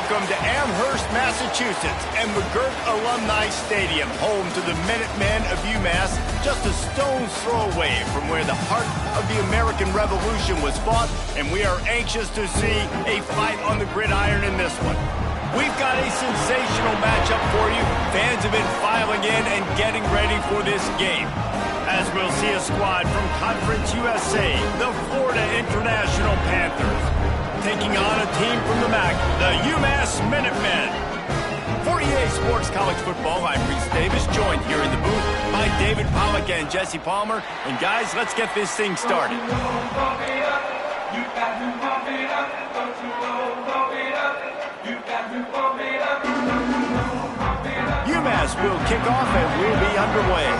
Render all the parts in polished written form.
welcome to Amherst, Massachusetts, and McGirt Alumni Stadium, home to the Minutemen of UMass, just a stone's throw away from where the heart of the American Revolution was fought, and we are anxious to see a fight on the gridiron in this one. We've got a sensational matchup for you. Fans have been filing in and getting ready for this game, as we'll see a squad from Conference USA, the Florida International Panthers, taking on a team from the MAC, the UMass Minutemen. For EA Sports College Football, I'm Reese Davis, joined here in the booth by David Pollack and Jesse Palmer. And guys, let's get this thing started. UMass will kick off and we'll be underway.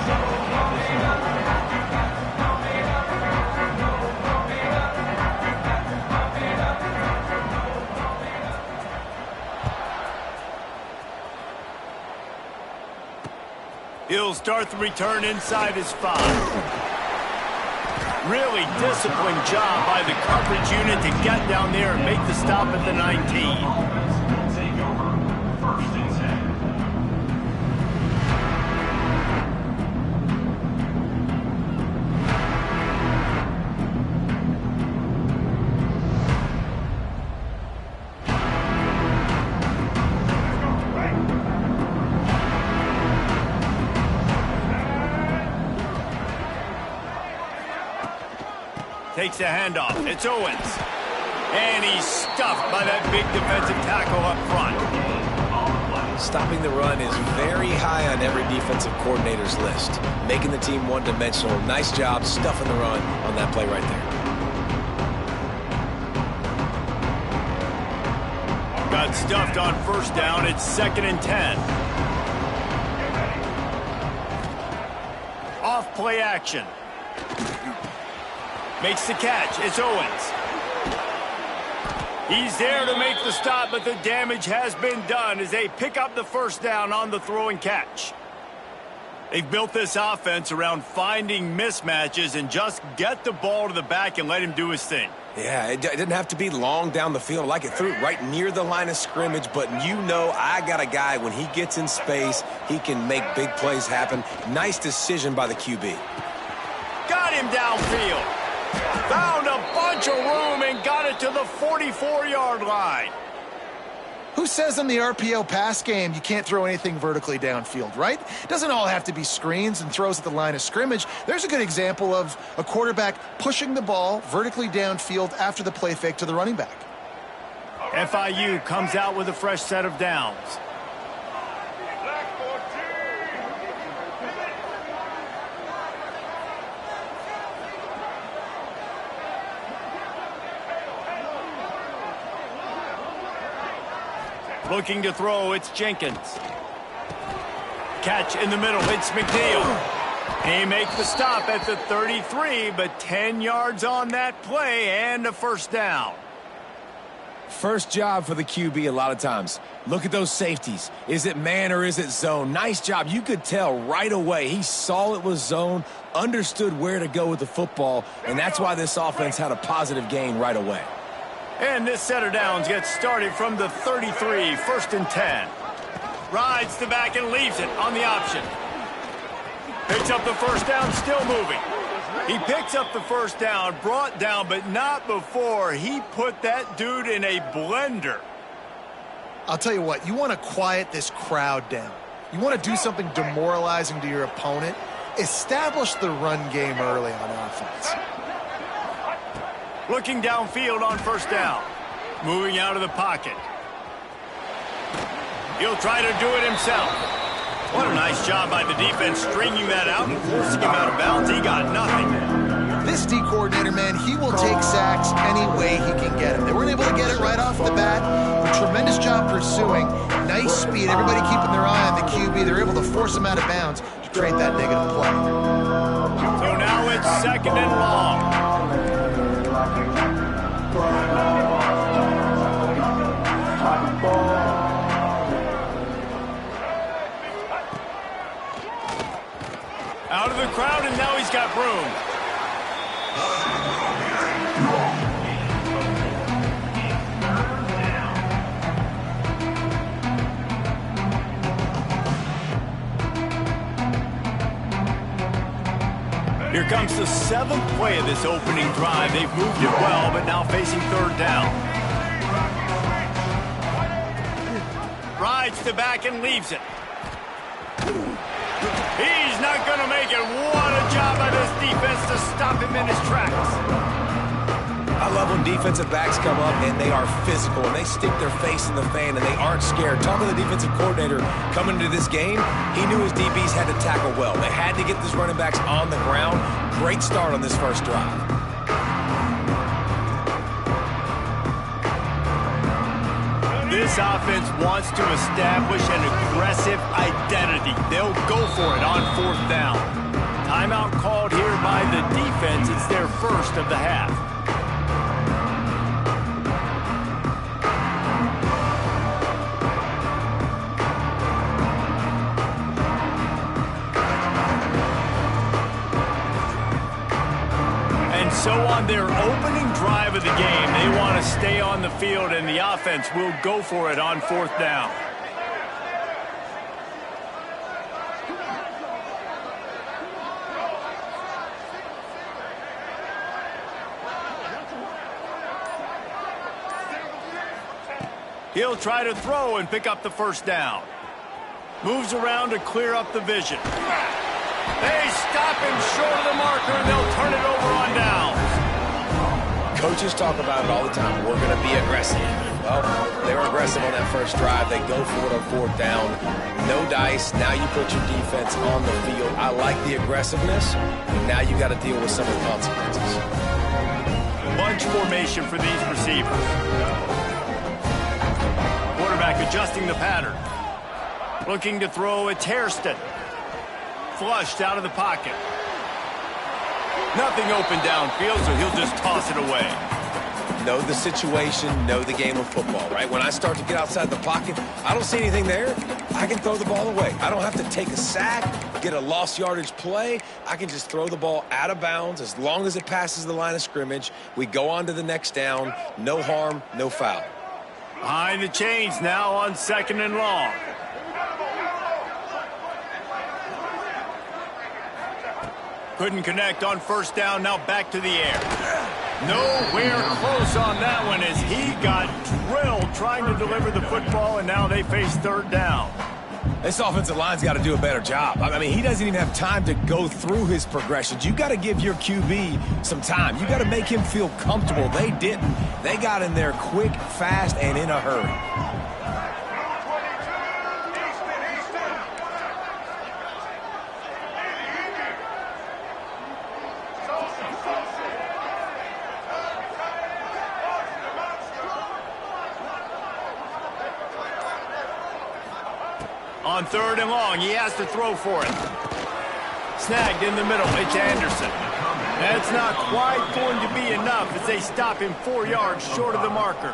He'll start the return inside his 5. Really disciplined job by the coverage unit to get down there and make the stop at the 19. Takes a handoff. It's Owens. And he's stuffed by that big defensive tackle up front. Stopping the run is very high on every defensive coordinator's list. Making the team one-dimensional. Nice job stuffing the run on that play right there. Got stuffed on first down. It's 2nd and 10. Off play action. Makes the catch. It's Owens. He's there to make the stop, but the damage has been done as they pick up the first down on the throw and catch. They've built this offense around finding mismatches and just get the ball to the back and let him do his thing. Yeah, it didn't have to be long down the field. I like it through right near the line of scrimmage, but you know I got a guy, when he gets in space, he can make big plays happen. Nice decision by the QB. Got him downfield. Found a bunch of room and got it to the 44-yard line. Who says in the RPO pass game you can't throw anything vertically downfield, right? It doesn't all have to be screens and throws at the line of scrimmage. There's a good example of a quarterback pushing the ball vertically downfield after the play fake to the running back. FIU comes out with a fresh set of downs. Looking to throw, it's Jenkins. Catch in the middle, it's McNeil. He makes the stop at the 33, but 10 yards on that play and a first down. First job for the QB a lot of times. Look at those safeties. Is it man or is it zone? Nice job. You could tell right away. He saw it was zone, understood where to go with the football, and that's why this offense had a positive gain right away. And this set of downs gets started from the 33, 1st and 10. Rides the back and leaves it on the option. Picks up the first down, still moving. He picks up the first down, brought down, but not before he put that dude in a blender. I'll tell you what, you want to quiet this crowd down. You want to do something demoralizing to your opponent. Establish the run game early on offense. Looking downfield on first down. Moving out of the pocket. He'll try to do it himself. What a nice job by the defense stringing that out and forcing him out of bounds. He got nothing. This D coordinator, man, he will take sacks any way he can get them. They weren't able to get it right off the bat. A tremendous job pursuing. Nice speed. Everybody keeping their eye on the QB. They're able to force him out of bounds to create that negative play. So now it's 2nd and long. Out of the crowd, and now he's got room. Here comes the 7th play of this opening drive. They've moved it well, but now facing 3rd down. Rides to back and leaves it. He's not going to make it. What a job by this defense to stop him in his tracks. I love when defensive backs come up and they are physical and they stick their face in the fan and they aren't scared. Talking to the defensive coordinator coming into this game, he knew his DBs had to tackle well. They had to get these running backs on the ground. Great start on this first drive. This offense wants to establish an aggressive identity. They'll go for it on 4th down. Timeout called here by the defense. It's their first of the half. So on their opening drive of the game, they want to stay on the field, and the offense will go for it on 4th down. He'll try to throw and pick up the 1st down. Moves around to clear up the vision. They stop him short of the marker, and they'll turn it over on downs. Coaches talk about it all the time. We're going to be aggressive. Well, they were aggressive on that first drive. They go for it on 4th down. No dice. Now you put your defense on the field. I like the aggressiveness, but now you got to deal with some of the consequences. Bunch formation for these receivers. Quarterback adjusting the pattern. Looking to throw at Hairston. Flushed out of the pocket. Nothing open downfield, so he'll just toss it away. Know the situation, know the game of football, right? When I start to get outside the pocket, I don't see anything there. I can throw the ball away. I don't have to take a sack, get a lost yardage play. I can just throw the ball out of bounds as long as it passes the line of scrimmage. We go on to the next down. No harm, no foul. Behind the chains now on 2nd and long. Couldn't connect on 1st down, now back to the air. Nowhere close on that one as he got drilled trying to deliver the football, and now they face 3rd down. This offensive line's got to do a better job. I mean, he doesn't even have time to go through his progressions. You got to give your QB some time. You got to make him feel comfortable. They didn't. They got in there quick, fast, and in a hurry. On 3rd and long, he has to throw for it. Snagged in the middle, it's Anderson. That's not quite going to be enough as they stop him 4 yards short of the marker.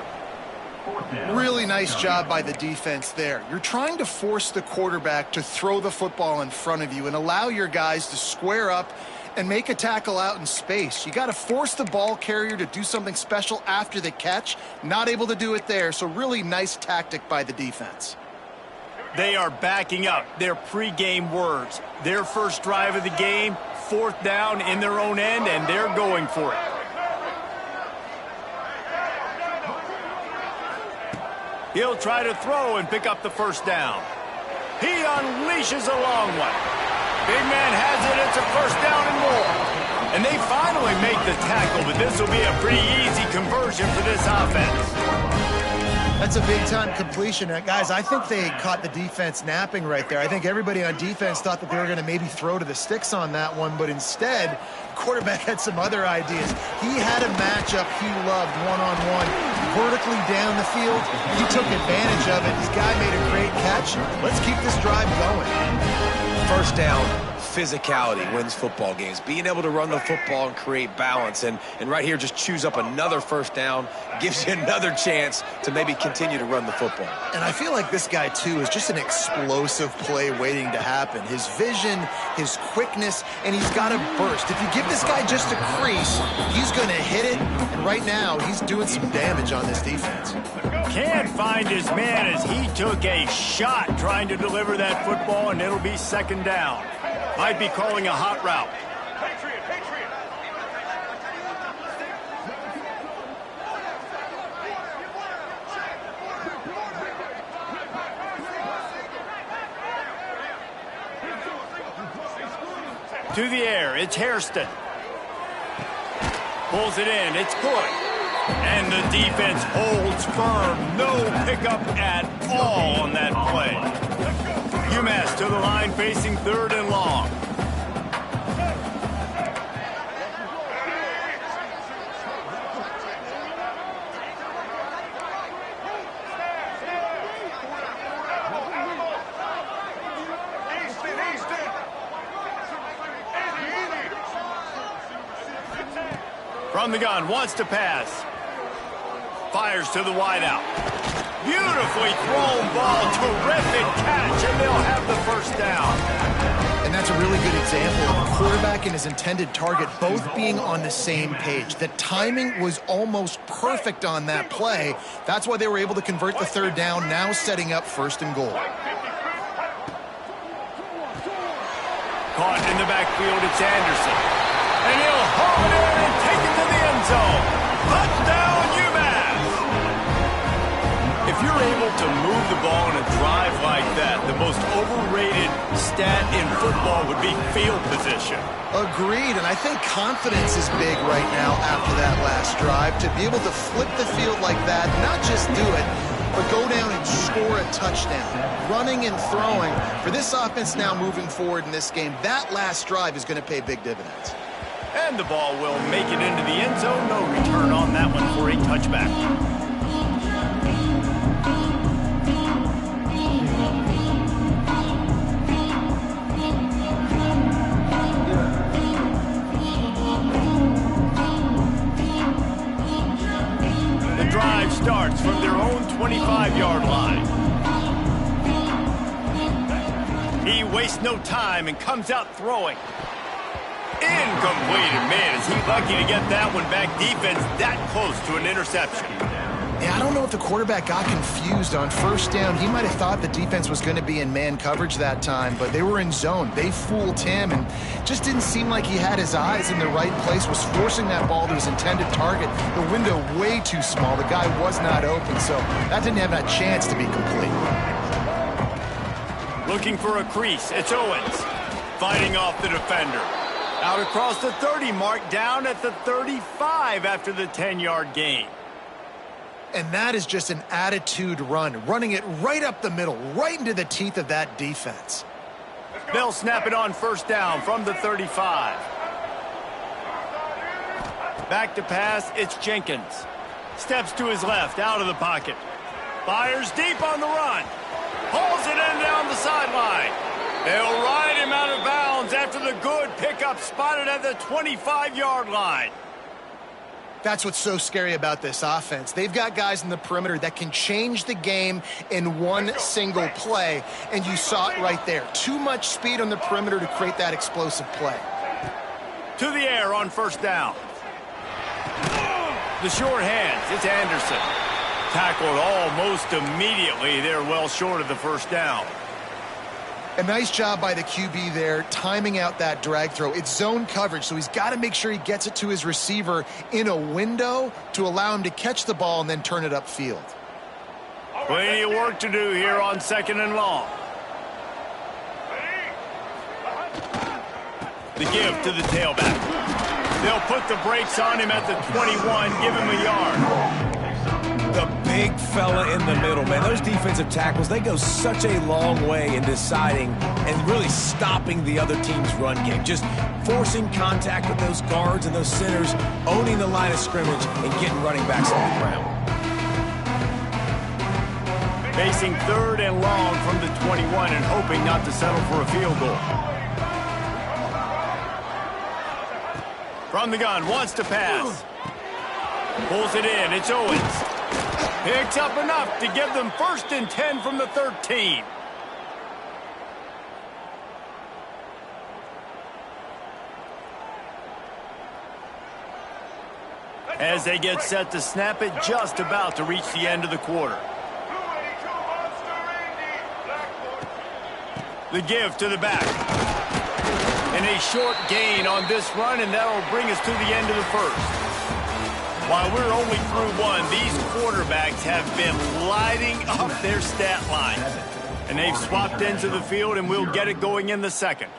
Really nice job by the defense there. You're trying to force the quarterback to throw the football in front of you and allow your guys to square up and make a tackle out in space. You got to force the ball carrier to do something special after the catch. Not able to do it there, so really nice tactic by the defense. They are backing up their pregame words. Their first drive of the game, 4th down in their own end, and they're going for it. He'll try to throw and pick up the 1st down. He unleashes a long one. Big man has it. It's a 1st down and more. And they finally make the tackle, but this will be a pretty easy conversion for this offense. That's a big-time completion. Guys, I think they caught the defense napping right there. I think everybody on defense thought that they were going to maybe throw to the sticks on that one, but instead, the quarterback had some other ideas. He had a matchup he loved one-on-one, vertically down the field. He took advantage of it. This guy made a great catch. Let's keep this drive going. 1st down, physicality wins football games. Being able to run the football and create balance. And right here, just choose up another 1st down. Gives you another chance to maybe continue to run the football. And I feel like this guy, too, is just an explosive play waiting to happen. His vision, his quickness, and he's got a burst. If you give this guy just a crease, he's going to hit it. And right now, he's doing some damage on this defense. Can't find his man as he took a shot trying to deliver that football, and it'll be 2nd down. Might be calling a hot route. To the air, it's Hairston. Pulls it in, it's good. And the defense holds firm. No pickup at all on that play. UMass to the line, facing 3rd and long. From the gun, wants to pass. Fires to the wideout. Beautifully thrown ball, terrific catch, and they'll have the first down. And that's a really good example of a quarterback and his intended target both being on the same page. The timing was almost perfect on that play. That's why they were able to convert the 3rd down, now setting up 1st and goal. Caught in the backfield, it's Anderson. And he'll haul it in and take it to the end zone. Touchdown, UMass! If you're able to move the ball in a drive like that, the most overrated stat in football would be field position. Agreed, and I think confidence is big right now after that last drive. To be able to flip the field like that, not just do it, but go down and score a touchdown. Running and throwing. For this offense now moving forward in this game, that last drive is going to pay big dividends. And the ball will make it into the end zone. No return on that one for a touchback. The drive starts from their own 25-yard line. He wastes no time and comes out throwing. Incomplete, and man, is he lucky to get that one back. Defense that close to an interception. Yeah, I don't know if the quarterback got confused on 1st down. He might have thought the defense was going to be in man coverage that time, but they were in zone. They fooled him, and just didn't seem like he had his eyes in the right place, was forcing that ball to his intended target. The window way too small. The guy was not open, so that didn't have that chance to be complete. Looking for a crease, it's Owens. Fighting off the defender. Out across the 30 mark, down at the 35 after the 10-yard gain. And that is just an attitude run, running it right up the middle, right into the teeth of that defense. They'll snap it on 1st down from the 35. Back to pass, it's Jenkins. Steps to his left, out of the pocket. Fires deep on the run. Hauls it in down the sideline. They'll ride him out of bounds after the good pickup spotted at the 25-yard line. That's what's so scary about this offense. They've got guys in the perimeter that can change the game in one single play, and you saw it right there. Too much speed on the perimeter to create that explosive play. To the air on 1st down. The short hands, it's Anderson. Tackled almost immediately. They're well short of the 1st down. A nice job by the QB there, timing out that drag throw. It's zone coverage, so he's got to make sure he gets it to his receiver in a window to allow him to catch the ball and then turn it upfield. Plenty of work to do here on 2nd and long. The give to the tailback. They'll put the brakes on him at the 21, give him a yard. The big fella in the middle, man. Those defensive tackles, they go such a long way in deciding and really stopping the other team's run game. Just forcing contact with those guards and those centers, owning the line of scrimmage, and getting running backs on the ground. Facing 3rd and long from the 21 and hoping not to settle for a field goal. From the gun, wants to pass. Pulls it in, it's Owens. Picks up enough to give them 1st and 10 from the 13. As they get set to snap it, just about to reach the end of the quarter. The give to the back. And a short gain on this run, and that'll bring us to the end of the first. While we're only through one, these quarterbacks have been lighting up their stat line. And they've swapped ends of the field, and we'll get it going in the second.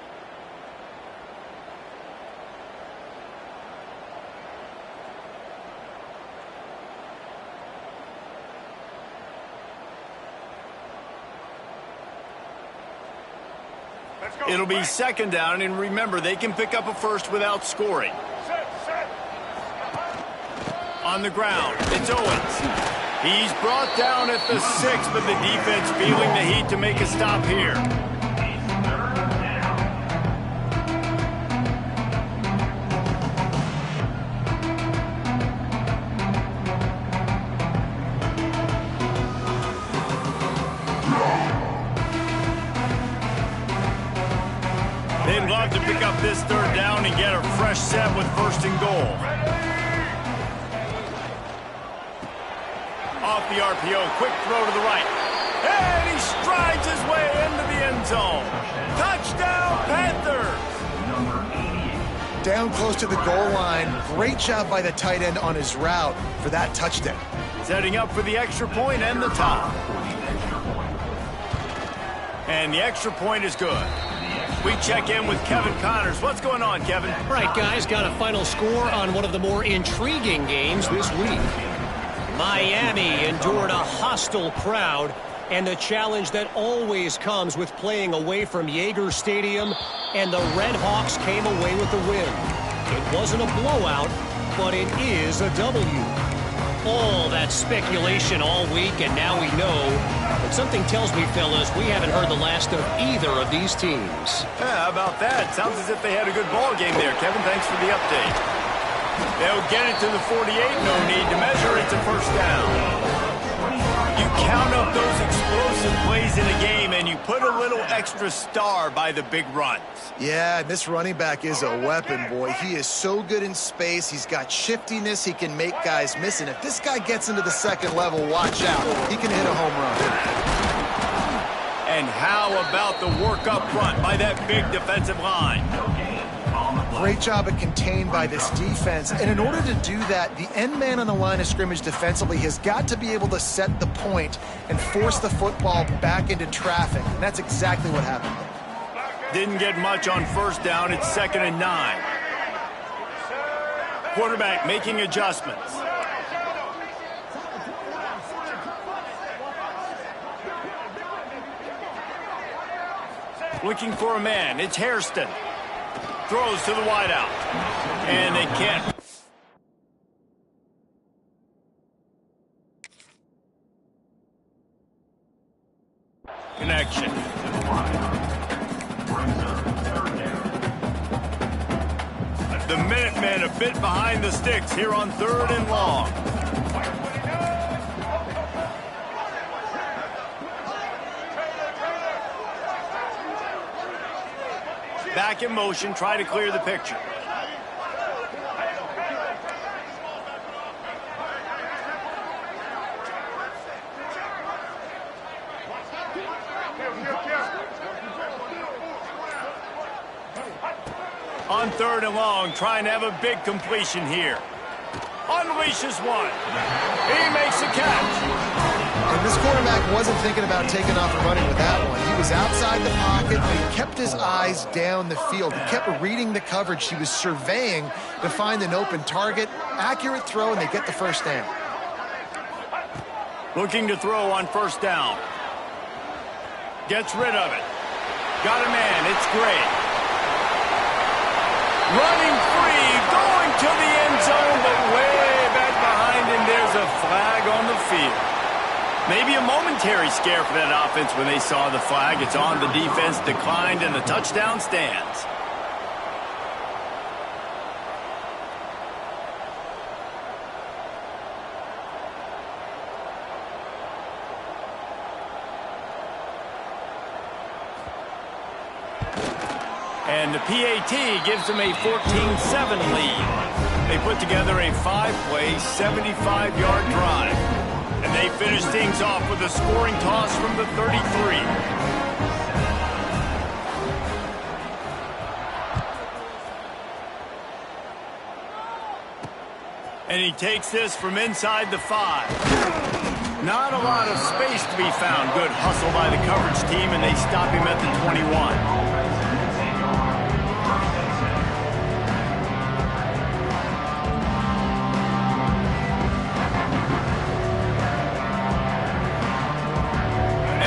It'll be second down, and remember, they can pick up a first without scoring. On the ground, it's Owens. He's brought down at the 6, but the defense feeling the heat to make a stop here. They'd love to pick up this third down and get a fresh set with first and goal. Off the RPO, quick throw to the right. And he strides his way into the end zone. Touchdown, Panthers! Down close to the goal line. Great job by the tight end on his route for that touchdown. Setting up for the extra point and the top. And the extra point is good. We check in with Kevin Connors. What's going on, Kevin? All right, guys, got a final score on one of the more intriguing games this week. Miami endured a hostile crowd and the challenge that always comes with playing away from Yager Stadium, and the Red Hawks came away with the win. It wasn't a blowout, but it is a W. All that speculation all week, and now we know. But something tells me, fellas, we haven't heard the last of either of these teams. Yeah, how about that? Sounds as if they had a good ball game there, Kevin. Thanks for the update. They'll get it to the 48. No need to measure. It's a first down. You count up those explosive plays in a game, and you put a little extra star by the big runs. Yeah, this running back is a weapon, boy. He is so good in space. He's got shiftiness. He can make guys miss. And if this guy gets into the second level, watch out. He can hit a home run. And how about the work up front by that big defensive line? Great job at contained by this defense. And in order to do that, the end man on the line of scrimmage defensively has got to be able to set the point and force the football back into traffic. And that's exactly what happened. Didn't get much on first down. It's 2nd and 9. Quarterback making adjustments. Looking for a man. It's Hairston. Throws to the wideout. And they can't. Connection. The Minutemen a bit behind the sticks here on 3rd and long. Back in motion, try to clear the picture. On 3rd and long, trying to have a big completion here. Unleashes one. He makes a catch. And this quarterback wasn't thinking about taking off and running with that one. He was outside the pocket, but he kept his eyes down the field. He kept reading the coverage. He was surveying to find an open target. Accurate throw, and they get the first down. Looking to throw on first down. Gets rid of it. Got a man. It's great. Running free, going to the end zone, but way back behind him. There's a flag on the field. Maybe a momentary scare for that offense when they saw the flag. It's on. The defense declined, and the touchdown stands. And the PAT gives them a 14-7 lead. They put together a 5-play, 75-yard drive. And they finish things off with a scoring toss from the 33. And he takes this from inside the 5. Not a lot of space to be found. Good hustle by the coverage team, and they stop him at the 21.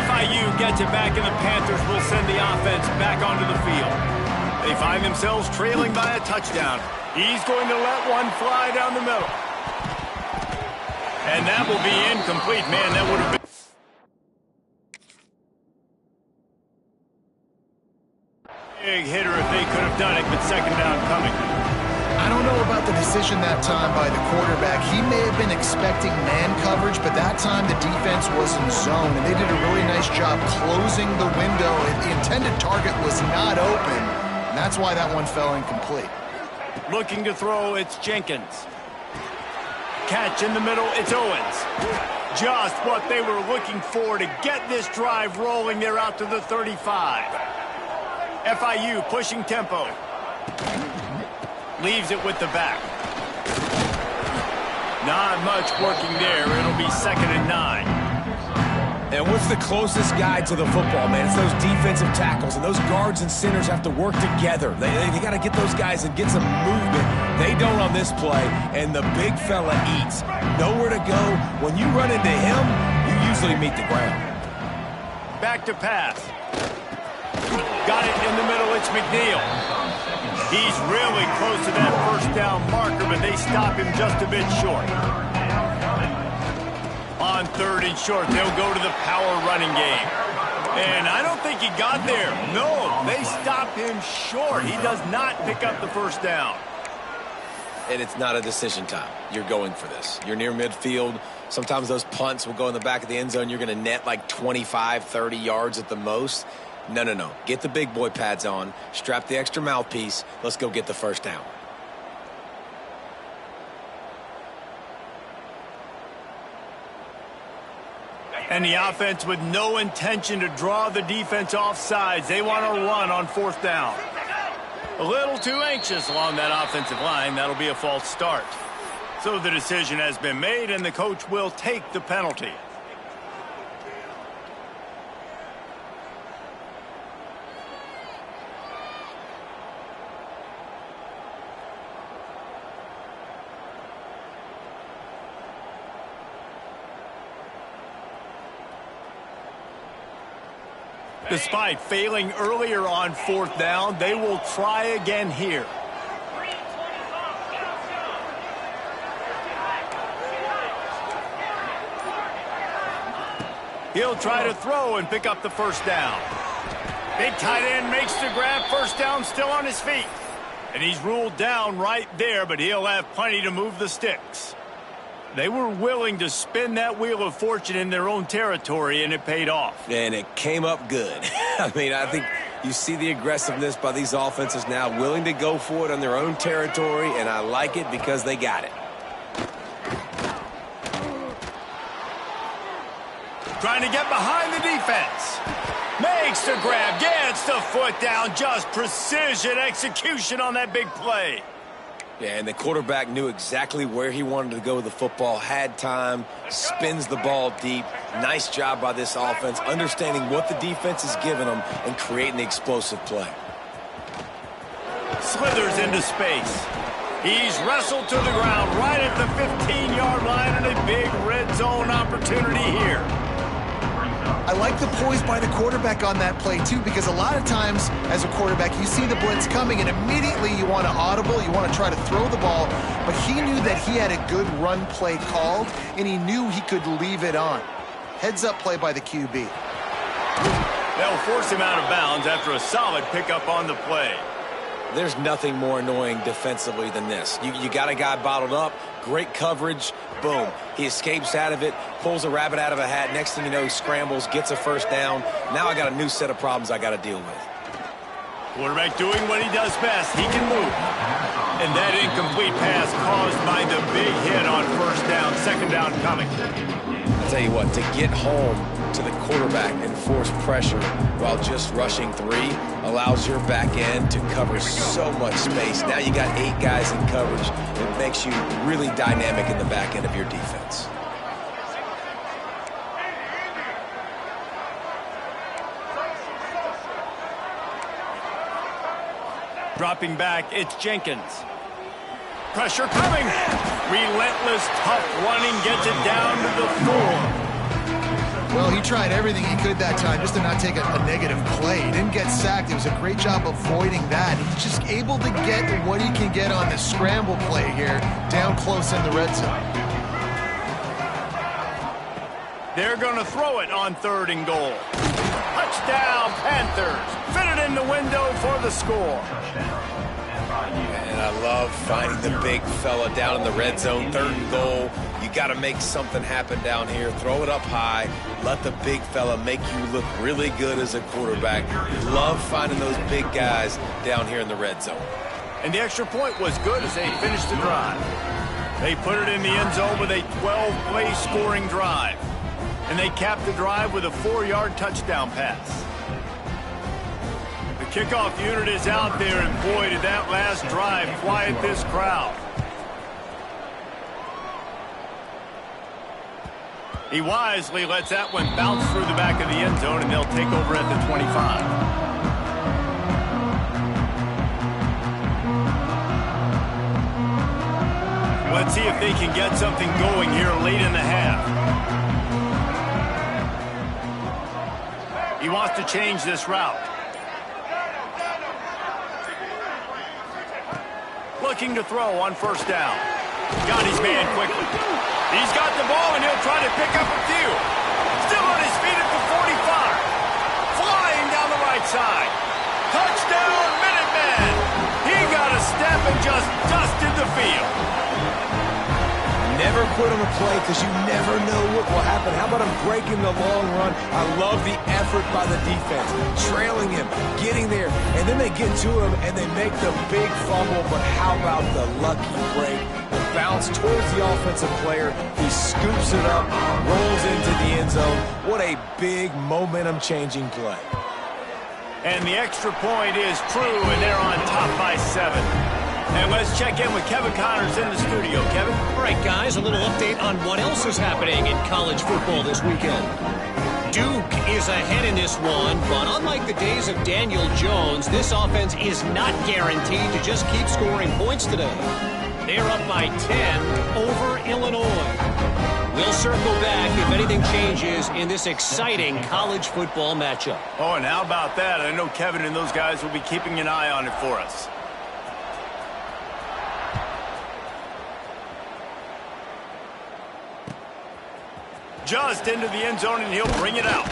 FIU gets it back, and the Panthers will send the offense back onto the field. They find themselves trailing by a touchdown. He's going to let one fly down the middle. And that will be incomplete. Man, that would have been... big hitter if they could have done it, but second down coming. I don't know about the decision that time by the quarterback. He may have been expecting man coverage, but that time the defense was in zone, and they did a really nice job closing the window. The intended target was not open, and that's why that one fell incomplete. Looking to throw, it's Jenkins. Catch in the middle, it's Owens. Just what they were looking for to get this drive rolling. They're out to the 35. FIU pushing tempo. Leaves it with the back. Not much working there. It'll be 2nd and 9. And what's the closest guy to the football, man? It's those defensive tackles, and those guards and centers have to work together. They got to get those guys and get some movement. They don't on this play, and the big fella eats. Nowhere to go. When you run into him, you usually meet the ground. Back to pass. Got it in the middle. It's McNeil. He's really close to that first down marker, but they stop him just a bit short. On 3rd and short, they'll go to the power running game. And I don't think he got there. No, they stop him short. He does not pick up the first down. And it's not a decision time. You're going for this. You're near midfield. Sometimes those punts will go in the back of the end zone. You're going to net like 25, 30 yards at the most. No. Get the big boy pads on. Strap the extra mouthpiece. Let's go get the first down. And the offense with no intention to draw the defense off sides. They want to run on 4th down. A little too anxious along that offensive line. That'll be a false start. So the decision has been made, and the coach will take the penalty. Despite failing earlier on 4th down, they will try again here. He'll try to throw and pick up the first down. Big tight end makes the grab. First down, still on his feet. And he's ruled down right there, but he'll have plenty to move the sticks. They were willing to spin that wheel of fortune in their own territory, and it paid off. And it came up good. I mean, I think you see the aggressiveness by these offenses now, willing to go for it on their own territory, and I like it because they got it. Trying to get behind the defense. Makes the grab, gets the foot down. Just precision execution on that big play. Yeah, and the quarterback knew exactly where he wanted to go with the football, had time, spins the ball deep. Nice job by this offense, understanding what the defense is giving them and creating the explosive play. Slithers into space. He's wrestled to the ground right at the 15-yard line, and a big red zone opportunity here. I like the poise by the quarterback on that play, too, because a lot of times as a quarterback, you see the blitz coming, and immediately you want to audible, you want to try to throw the ball, but he knew that he had a good run play called, and he knew he could leave it on. Heads-up play by the QB. They'll force him out of bounds after a solid pickup on the play. There's nothing more annoying defensively than this. You got a guy bottled up, great coverage, boom. He escapes out of it, pulls a rabbit out of a hat. Next thing you know, he scrambles, gets a first down. Now I got a new set of problems I got to deal with. Quarterback doing what he does best. He can move. And that incomplete pass caused by the big hit on first down. Second down coming. I'll tell you what, to get home to the quarterback and force pressure while just rushing 3 allows your back end to cover so much space. Now you got 8 guys in coverage. It makes you really dynamic in the back end of your defense. Dropping back, it's Jenkins. Pressure coming. Relentless, tough running gets it down to the 4. Well, he tried everything he could that time just to not take a negative play. He didn't get sacked. It was a great job avoiding that. He's just able to get what he can get on the scramble play here, down close in the red zone. They're going to throw it on 3rd and goal. Touchdown, Panthers. Fit it in the window for the score. And I love finding the big fella down in the red zone, 3rd and goal. You got to make something happen down here. Throw it up high. Let the big fella make you look really good as a quarterback. Love finding those big guys down here in the red zone. And the extra point was good as they finished the drive. They put it in the end zone with a 12-play scoring drive. And they capped the drive with a 4-yard touchdown pass. The kickoff unit is out there, and boy, did that last drive quiet this crowd. He wisely lets that one bounce through the back of the end zone, and they'll take over at the 25. Let's see if they can get something going here late in the half. He wants to change this route. Looking to throw on 1st down. Got his man quickly. He's got the ball, and he'll try to pick up a few. Still on his feet at the 45. Flying down the right side. Touchdown, Minutemen. He got a step and just dusted the field. Never quit on a play because you never know what will happen. How about him breaking the long run? I love the effort by the defense. Trailing him, getting there, and then they get to him and they make the big fumble. But how about the lucky break? The bounce towards the offensive player. He scoops it up, rolls into the end zone. What a big momentum-changing play. And the extra point is true, and they're on top by 7. And let's check in with Kevin Connors in the studio. Kevin? All right, guys, a little update on what else is happening in college football this weekend. Duke is ahead in this one, but unlike the days of Daniel Jones, this offense is not guaranteed to just keep scoring points today. They're up by 10 over Illinois. We'll circle back if anything changes in this exciting college football matchup. Oh, and how about that? I know Kevin and those guys will be keeping an eye on it for us. Just into the end zone, and he'll bring it out.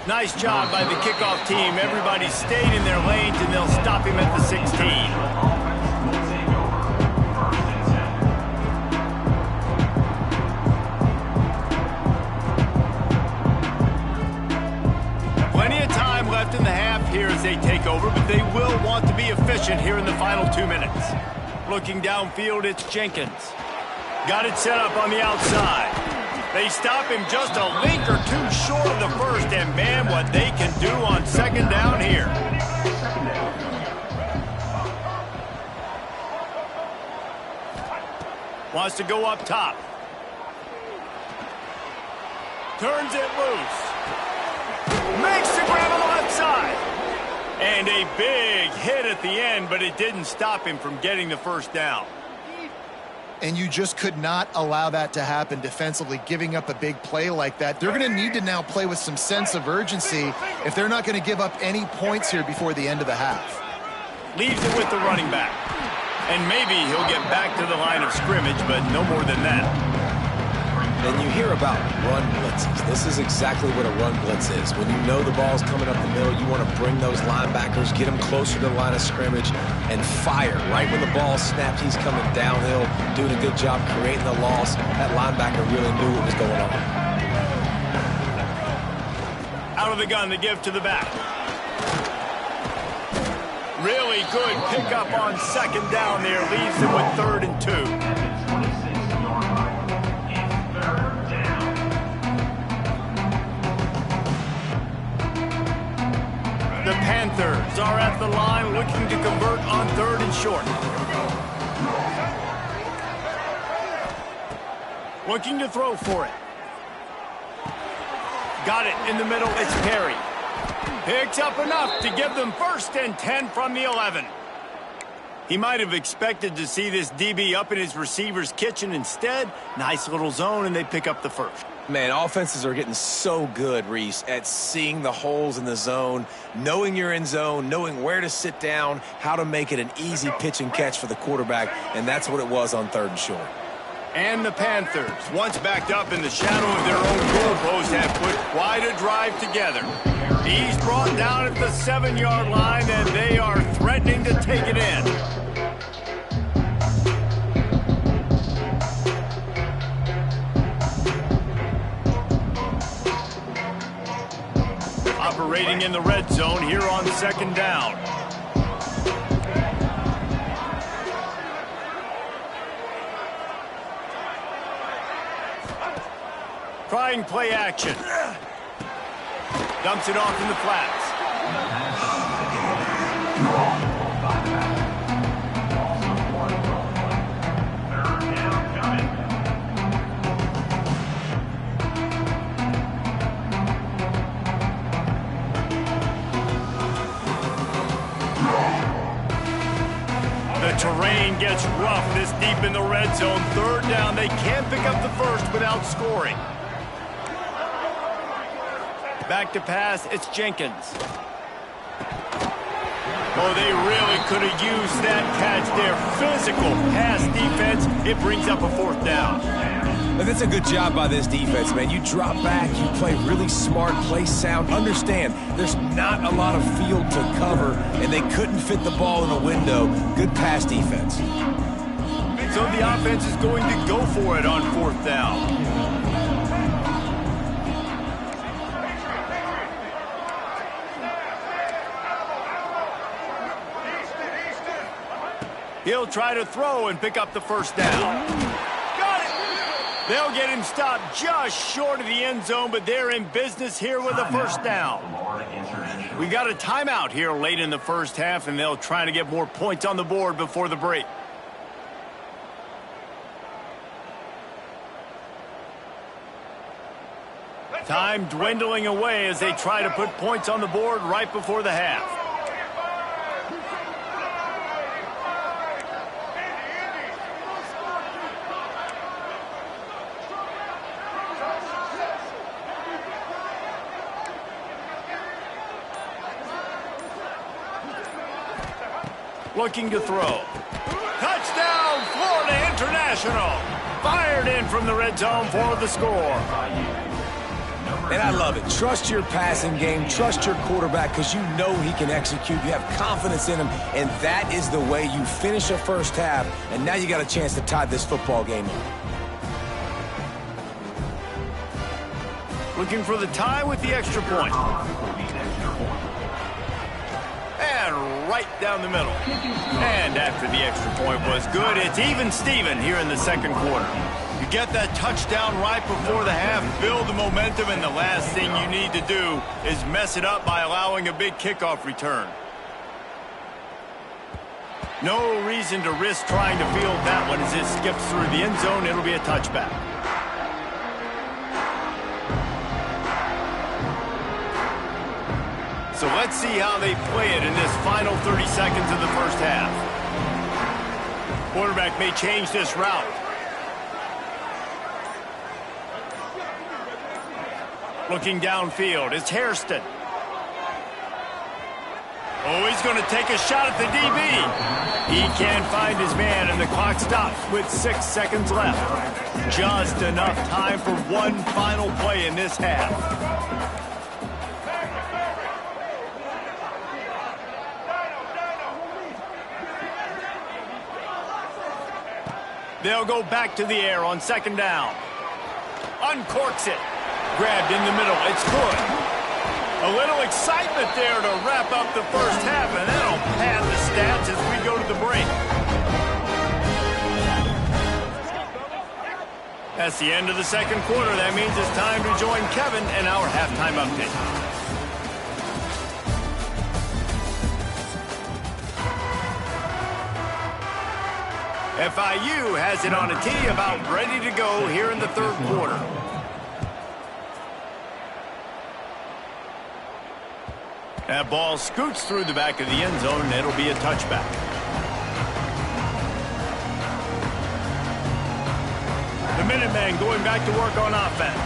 Nice job by the kickoff team. Everybody stayed in their lanes, and they'll stop him at the 16. Left in the half here as they take over, but they will want to be efficient here in the final 2 minutes. Looking downfield, it's Jenkins. Got it set up on the outside. They stop him just a link or two short of the first, and man, what they can do on 2nd down here. Wants to go up top. Turns it loose. Makes the grab on the left side. And a big hit at the end, but it didn't stop him from getting the 1st down. And you just could not allow that to happen defensively, giving up a big play like that. They're going to need to now play with some sense of urgency if they're not going to give up any points here before the end of the half. Leaves it with the running back. And maybe he'll get back to the line of scrimmage, but no more than that. And you hear about run blitzes. This is exactly what a run blitz is. When you know the ball's coming up the middle, you want to bring those linebackers, get them closer to the line of scrimmage, and fire. Right when the ball snapped, he's coming downhill, doing a good job creating the loss. That linebacker really knew what was going on. Out of the gun, the give to the back. Really good pickup on 2nd down there. Leaves him with 3rd and 2. Panthers are at the line looking to convert on 3rd and short. Looking to throw for it. Got it in the middle. It's Perry. Picks up enough to give them 1st and 10 from the 11. He might have expected to see this DB up in his receiver's kitchen. Instead, nice little zone, and they pick up the 1st. Man, offenses are getting so good, Reese, at seeing the holes in the zone, knowing you're in zone, knowing where to sit down, how to make it an easy pitch and catch for the quarterback, and that's what it was on 3rd and short. And the Panthers, once backed up in the shadow of their own goalpost, have put quite a drive together. He's brought down at the 7-yard line, and they are threatening to take it in. Operating in the red zone here on 2nd down. Trying play action. Dumps it off in the flats. The terrain gets rough this deep in the red zone. 3rd down. They can't pick up the 1st without scoring. Back to pass, it's Jenkins. Oh, they really could have used that catch there. Physical pass defense. It brings up a 4th down. But that's a good job by this defense, man. You drop back, you play really smart, play sound. Understand, there's not a lot of field to cover, and they couldn't fit the ball in a window. Good pass defense. So the offense is going to go for it on 4th down. He'll try to throw and pick up the 1st down. Got it! They'll get him stopped just short of the end zone, but they're in business here with a 1st down. We got a timeout here late in the 1st half, and they'll try to get more points on the board before the break. Time dwindling away as they try to put points on the board right before the half. Looking to throw. Touchdown, Florida International. Fired in from the red zone for the score. And I love it. Trust your passing game. Trust your quarterback because you know he can execute. You have confidence in him, and that is the way you finish a 1st half, and now you got a chance to tie this football game up. Looking for the tie with the extra point. And right down the middle. And after the extra point was good, it's even Steven here in the 2nd quarter. You get that touchdown right before the half, build the momentum, and the last thing you need to do is mess it up by allowing a big kickoff return. No reason to risk trying to field that one as it skips through the end zone. It'll be a touchback. So let's see how they play it in this final 30 seconds of the 1st half. Quarterback may change this route. Looking downfield, it's Hairston. Oh, he's going to take a shot at the DB. He can't find his man, and the clock stops with 6 seconds left. Just enough time for one final play in this half. They'll go back to the air on 2nd down. Uncorks it. Grabbed in the middle. It's good. A little excitement there to wrap up the 1st half, and that'll pad the stats as we go to the break. That's the end of the 2nd quarter. That means it's time to join Kevin in our halftime update. FIU has it on a tee, about ready to go here in the third quarter. That ball scoots through the back of the end zone, and it'll be a touchback. The Minutemen going back to work on offense.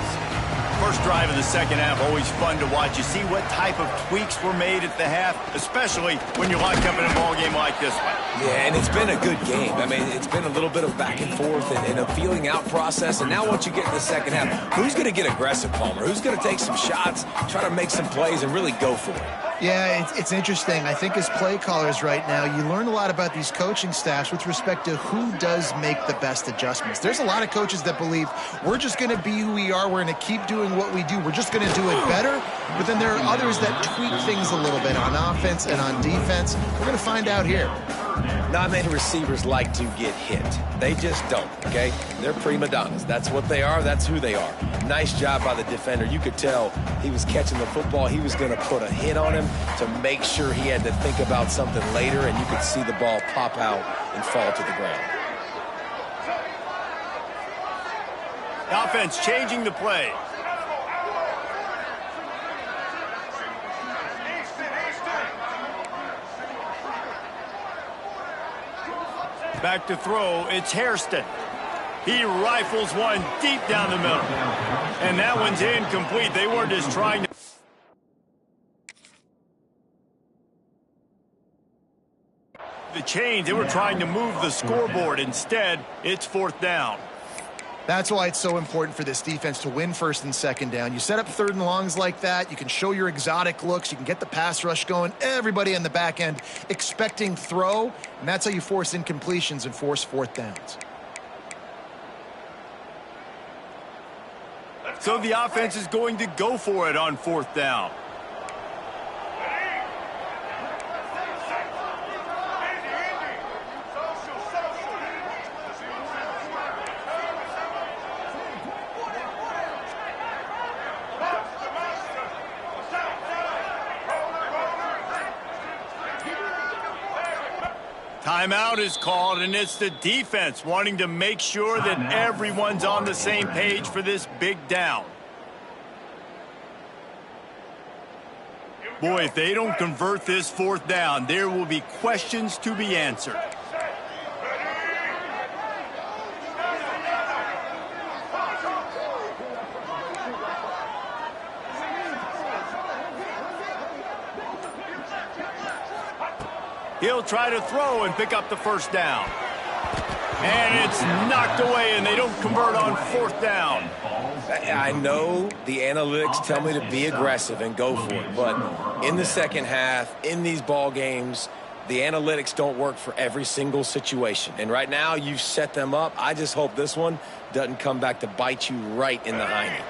First drive of the second half, always fun to watch. You see what type of tweaks were made at the half, especially when you're locked up in a ball game like this one. Yeah, and it's been a good game. I mean, it's been a little bit of back and forth and a feeling out process. And now once you get in the second half, who's going to get aggressive, Palmer? Who's going to take some shots, try to make some plays, and really go for it? Yeah, it's interesting. I think as play callers right now, you learn a lot about these coaching staffs with respect to who does make the best adjustments. There's a lot of coaches that believe we're just going to be who we are. We're going to keep doing what we do. We're just going to do it better. But then there are others that tweak things a little bit on offense and on defense. We're going to find out here. Not many receivers like to get hit. They just don't, okay? They're prima donnas. That's what they are. That's who they are. Nice job by the defender. You could tell he was catching the football. He was going to put a hit on him to make sure he had to think about something later, and you could see the ball pop out and fall to the ground. The offense changing the play. Back to throw, it's Hairston. He rifles one deep down the middle. And that one's incomplete. They were just trying to... The change, they were trying to move the scoreboard. Instead, it's fourth down. That's why it's so important for this defense to win first and second down. You set up third and longs like that. You can show your exotic looks. You can get the pass rush going. Everybody in the back end expecting throw. And that's how you force incompletions and force fourth downs. So the offense is going to go for it on fourth down. Timeout is called, and it's the defense wanting to make sure that everyone's on the same page for this big down. Boy, if they don't convert this fourth down, there will be questions to be answered. He'll try to throw and pick up the first down. And it's knocked away, and they don't convert on fourth down. I know the analytics tell me to be aggressive and go for it, but in the second half, in these ball games, the analytics don't work for every single situation. And right now, you've set them up. I just hope this one doesn't come back to bite you right in the hiney.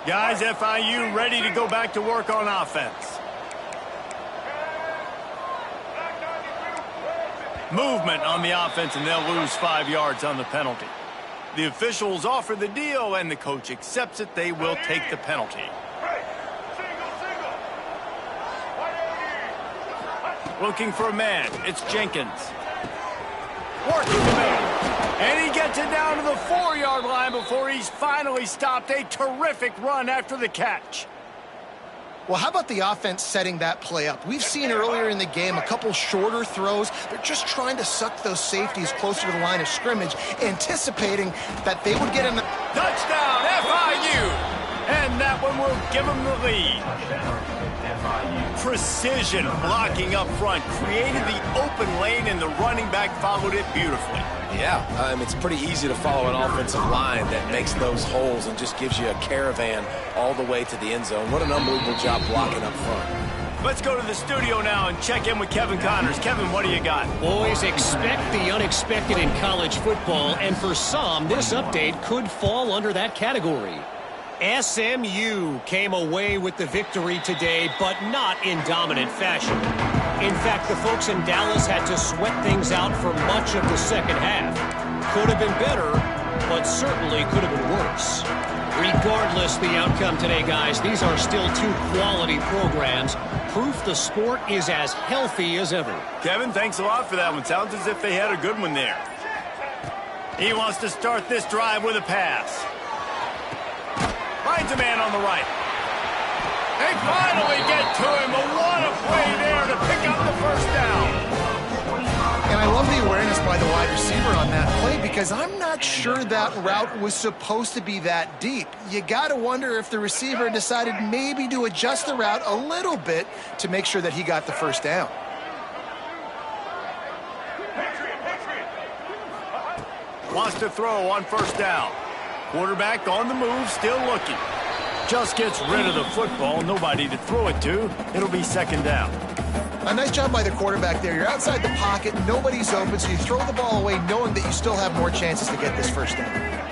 Guys, FIU ready to go back to work on offense. Movement on the offense, and they'll lose 5 yards on the penalty. The officials offer the deal, and the coach accepts it. They will take the penalty. Looking for a man. It's Jenkins. Working the middle. And he gets it down to the 4-yard line before he's finally stopped. A terrific run after the catch. Well, how about the offense setting that play up? We've seen earlier in the game a couple shorter throws. They're just trying to suck those safeties closer to the line of scrimmage, anticipating that they would get in the... Touchdown, FIU! And that one will give them the lead. Precision blocking up front, created the open lane, and the running back followed it beautifully. Yeah, it's pretty easy to follow an offensive line that makes those holes and just gives you a caravan all the way to the end zone. What an unbelievable job blocking up front. Let's go to the studio now and check in with Kevin Connors. Kevin, what do you got? Boys, expect the unexpected in college football, and for some, this update could fall under that category. SMU came away with the victory today, but not in dominant fashion. In fact, the folks in Dallas had to sweat things out for much of the second half. Could have been better, but certainly could have been worse. Regardless the outcome today, guys, these are still two quality programs. Proof the sport is as healthy as ever. Kevin, thanks a lot for that one. Sounds as if they had a good one there. He wants to start this drive with a pass. Finds a man on the right. They finally get to him, but what a play there to pick up the first down. And I love the awareness by the wide receiver on that play because I'm not sure that route was supposed to be that deep. You got to wonder if the receiver decided maybe to adjust the route a little bit to make sure that he got the first down. Wants to throw on first down. Quarterback on the move, still looking. Just gets rid of the football, nobody to throw it to. It'll be second down. A nice job by the quarterback there. You're outside the pocket, nobody's open, so you throw the ball away knowing that you still have more chances to get this first down.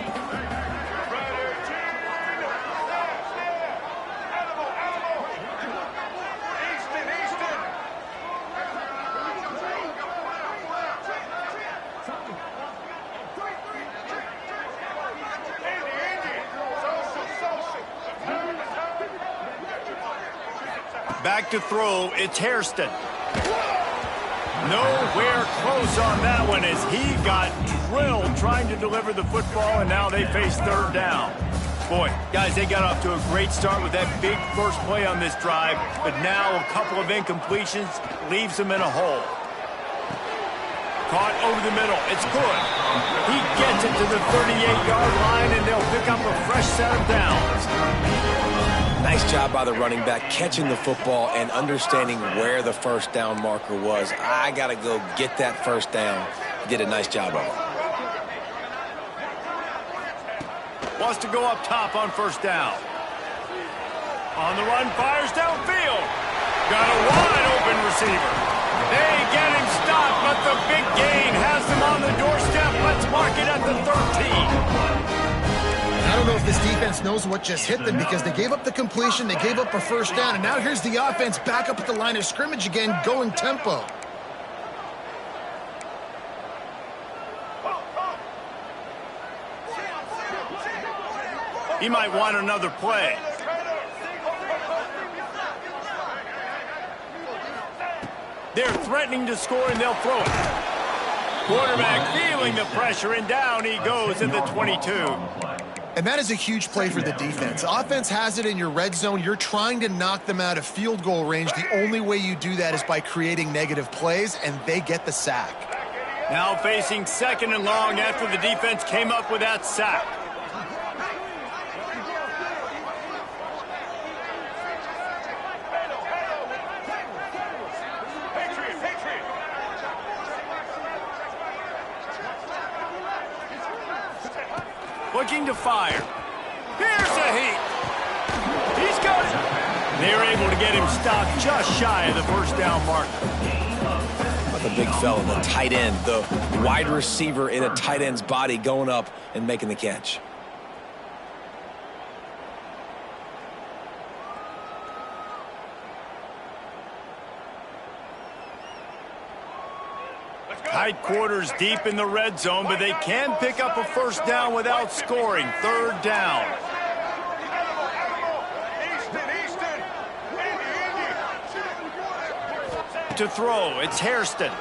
Back to throw, it's Hairston. Nowhere close on that one as he got drilled trying to deliver the football, and now they face third down. Boy, guys, they got off to a great start with that big first play on this drive, but now a couple of incompletions leaves them in a hole. Caught over the middle, it's good. He gets it to the 38-yard line, and they'll pick up a fresh set of downs. Nice job by the running back catching the football and understanding where the first down marker was. I got to go get that first down. He did a nice job of it. Wants to go up top on first down. On the run, fires downfield. Got a wide open receiver. They get him stopped, but the big gain has them on the doorstep. Let's mark it at the 13. I don't know if this defense knows what just hit them because they gave up the completion, they gave up a first down, and now here's the offense back up at the line of scrimmage again, going tempo. He might want another play. They're threatening to score, and they'll throw it. Quarterback feeling the pressure, and down he goes at the 22. And that is a huge play for the defense. Offense has it in your red zone. You're trying to knock them out of field goal range. The only way you do that is by creating negative plays, and they get the sack. Now facing second and long after the defense came up with that sack. Looking to fire. Here's a heat. He's got it. They're able to get him stopped just shy of the first down marker. The big fella, the tight end, the wide receiver in a tight end's body going up and making the catch. Tight quarters deep in the red zone, but they can pick up a first down without scoring. Third down. To throw, it's Hairston.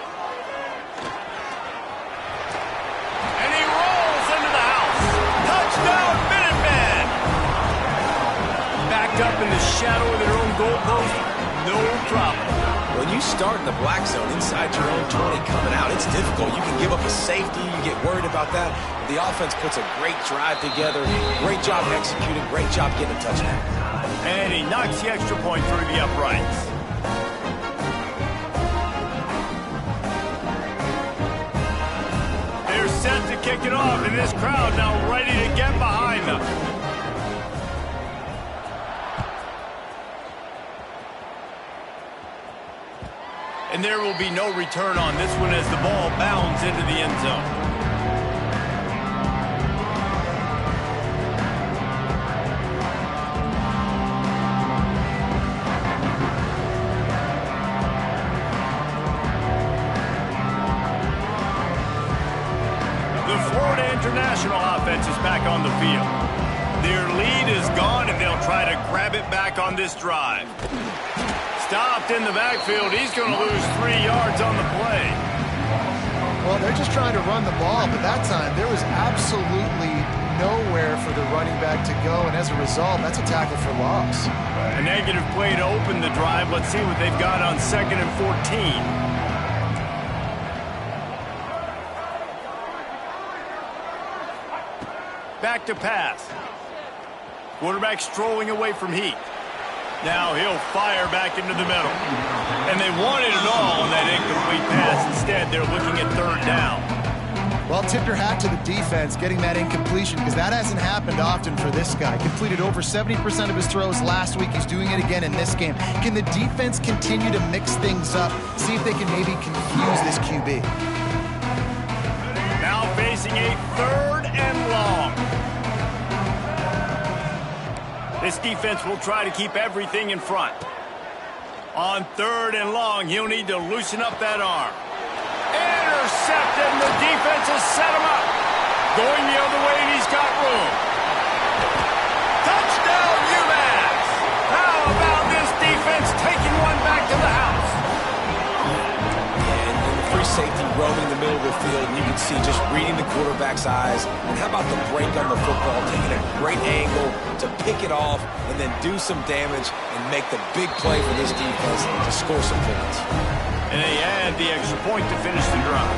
And he rolls into the house. Touchdown, Minutemen! Backed up in the shadow of their own goalpost, no problem. When you start in the black zone inside your own 20 coming out, it's difficult. You can give up a safety. You get worried about that. The offense puts a great drive together. Great job executing. Great job getting a touchdown. And he knocks the extra point through the uprights. They're set to kick it off, and this crowd now ready to get behind them. And there will be no return on this one as the ball bounds into the end zone. The Florida International offense is back on the field. Their lead is gone, and they'll try to grab it back on this drive. Stopped in the backfield. He's going to lose 3 yards on the play. Well, they're just trying to run the ball, but that time there was absolutely nowhere for the running back to go, and as a result, that's a tackle for loss. A negative play to open the drive. Let's see what they've got on 2nd and 14. Back to pass. Quarterback strolling away from Heath. Now he'll fire back into the middle. And they wanted it all on that incomplete pass. Instead, they're looking at 3rd down. Well, tip your hat to the defense getting that incompletion, because that hasn't happened often for this guy. Completed over 70% of his throws last week. He's doing it again in this game. Can the defense continue to mix things up? See if they can maybe confuse this QB. Now facing a 3rd and long. This defense will try to keep everything in front. On 3rd and long, he'll need to loosen up that arm. Intercepted, and the defense has set him up. Going the other way, and he's got room. Touchdown, UMass! How about this defense taking one back to the house? And the free safety roaming the middle of the field, and you can see just reading the quarterback's eyes. And how about the break on the football, taking a great angle to pick it off and then do some damage and make the big play for this defense to score some points. And they add the extra point to finish the drive.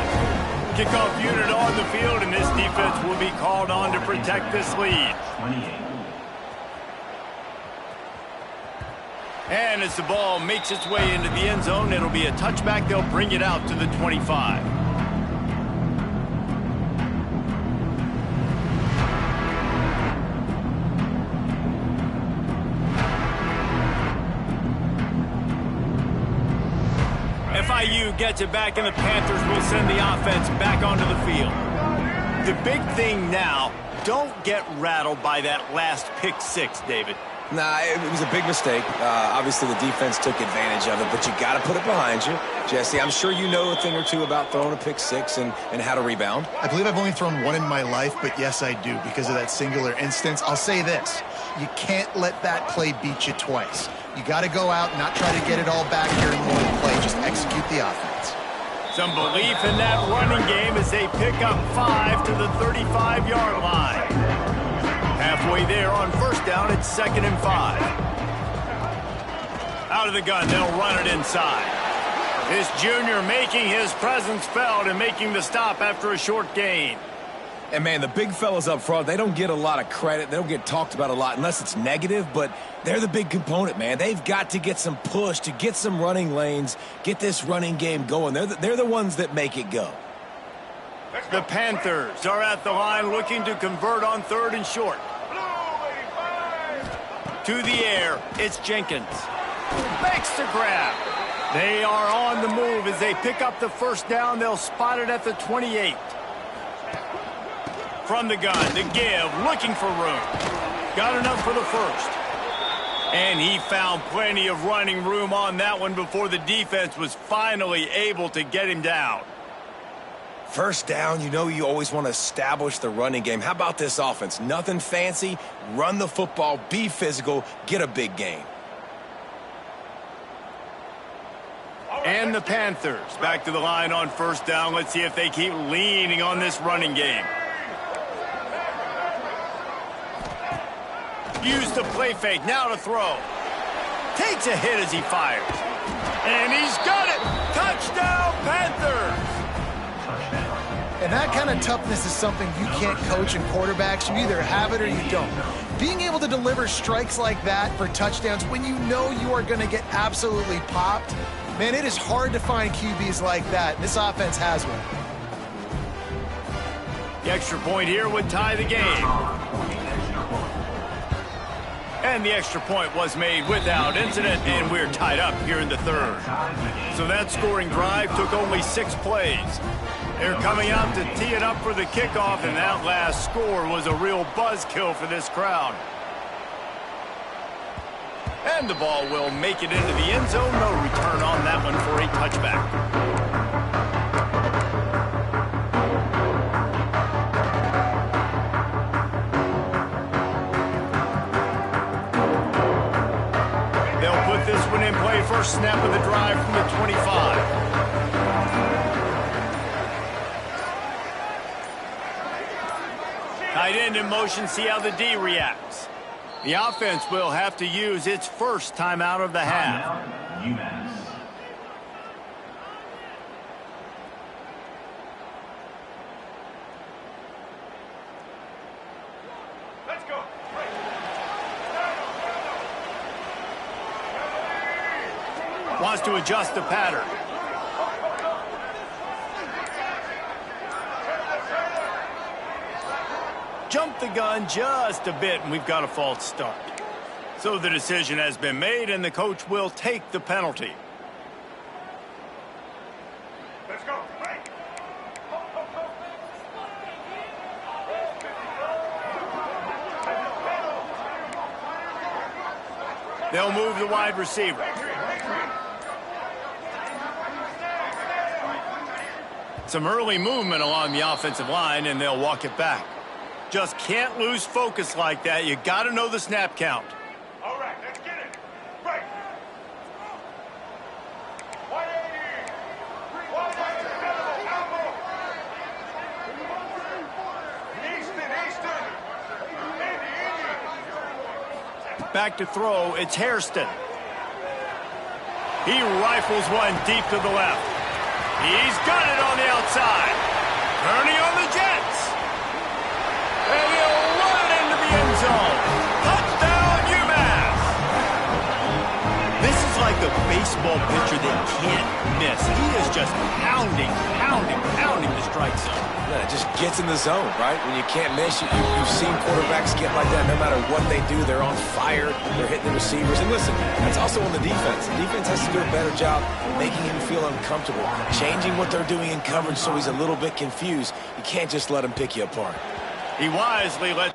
Kickoff unit on the field, and this defense will be called on to protect this lead. And as the ball makes its way into the end zone, it'll be a touchback. They'll bring it out to the 25. FIU gets it back, and the Panthers will send the offense back onto the field. The big thing now, don't get rattled by that last pick 6, David. Nah, it was a big mistake. Obviously, the defense took advantage of it, but you got to put it behind you. Jesse, I'm sure you know a thing or two about throwing a pick 6 and how to rebound. I believe I've only thrown one in my life, but yes, I do, because of that singular instance. I'll say this. You can't let that play beat you twice. You got to go out and not try to get it all back during one play. Just execute the offense. Some belief in that running game as they pick up 5 to the 35-yard line. Halfway there on 1st down, it's 2nd and 5. Out of the gun, they'll run it inside. This junior making his presence felt and making the stop after a short gain. And, man, the big fellas up front, they don't get a lot of credit. They don't get talked about a lot unless it's negative, but they're the big component, man. They've got to get some push, to get some running lanes, get this running game going. They're the ones that make it go. The Panthers are at the line looking to convert on 3rd and short. To the air, it's Jenkins. Makes the grab. They are on the move as they pick up the 1st down. They'll spot it at the 28. From the gun, the give, looking for room. Got enough for the 1st. And he found plenty of running room on that one before the defense was finally able to get him down. 1st down, you know you always want to establish the running game. How about this offense? Nothing fancy. Run the football, be physical, get a big gain. And the Panthers back to the line on 1st down. Let's see if they keep leaning on this running game. Use the play fake, now to throw. Takes a hit as he fires. And he's got it! Touchdown, Panthers! And that kind of toughness is something you can't coach in quarterbacks. You either have it or you don't. Being able to deliver strikes like that for touchdowns when you know you are going to get absolutely popped, man, it is hard to find QBs like that. This offense has one. The extra point here would tie the game. And the extra point was made without incident, and we're tied up here in the 3rd. So that scoring drive took only 6 plays. They're coming out to tee it up for the kickoff, and that last score was a real buzzkill for this crowd. And the ball will make it into the end zone. No return on that one for a touchback. This one in play, first snap of the drive from the 25. Tight end in motion, see how the D reacts. The offense will have to use its first timeout of the half. UMass. Let's go. Wants to adjust the pattern. Jumped the gun just a bit, and we've got a false start. So the decision has been made, and the coach will take the penalty. Let's go. They'll move the wide receiver. Some early movement along the offensive line, and they'll walk it back. Just can't lose focus like that. You got to know the snap count. All right, let's get it. Right. 180. Back to throw, it's Hairston. He rifles one deep to the left. He's got it on the outside. Turning on the Jets. And he'll run it into the end zone. Touchdown, UMass. This is like a baseball pitcher that can't miss. He is just pounding the strike zone. Yeah, it just gets in the zone, right? When you can't miss, you've seen quarterbacks get like that. No matter what they do, they're on fire. They're hitting the receivers. And listen, that's also on the defense. The defense has to do a better job making him feel uncomfortable, changing what they're doing in coverage so he's a little bit confused. You can't just let him pick you apart. He wisely let...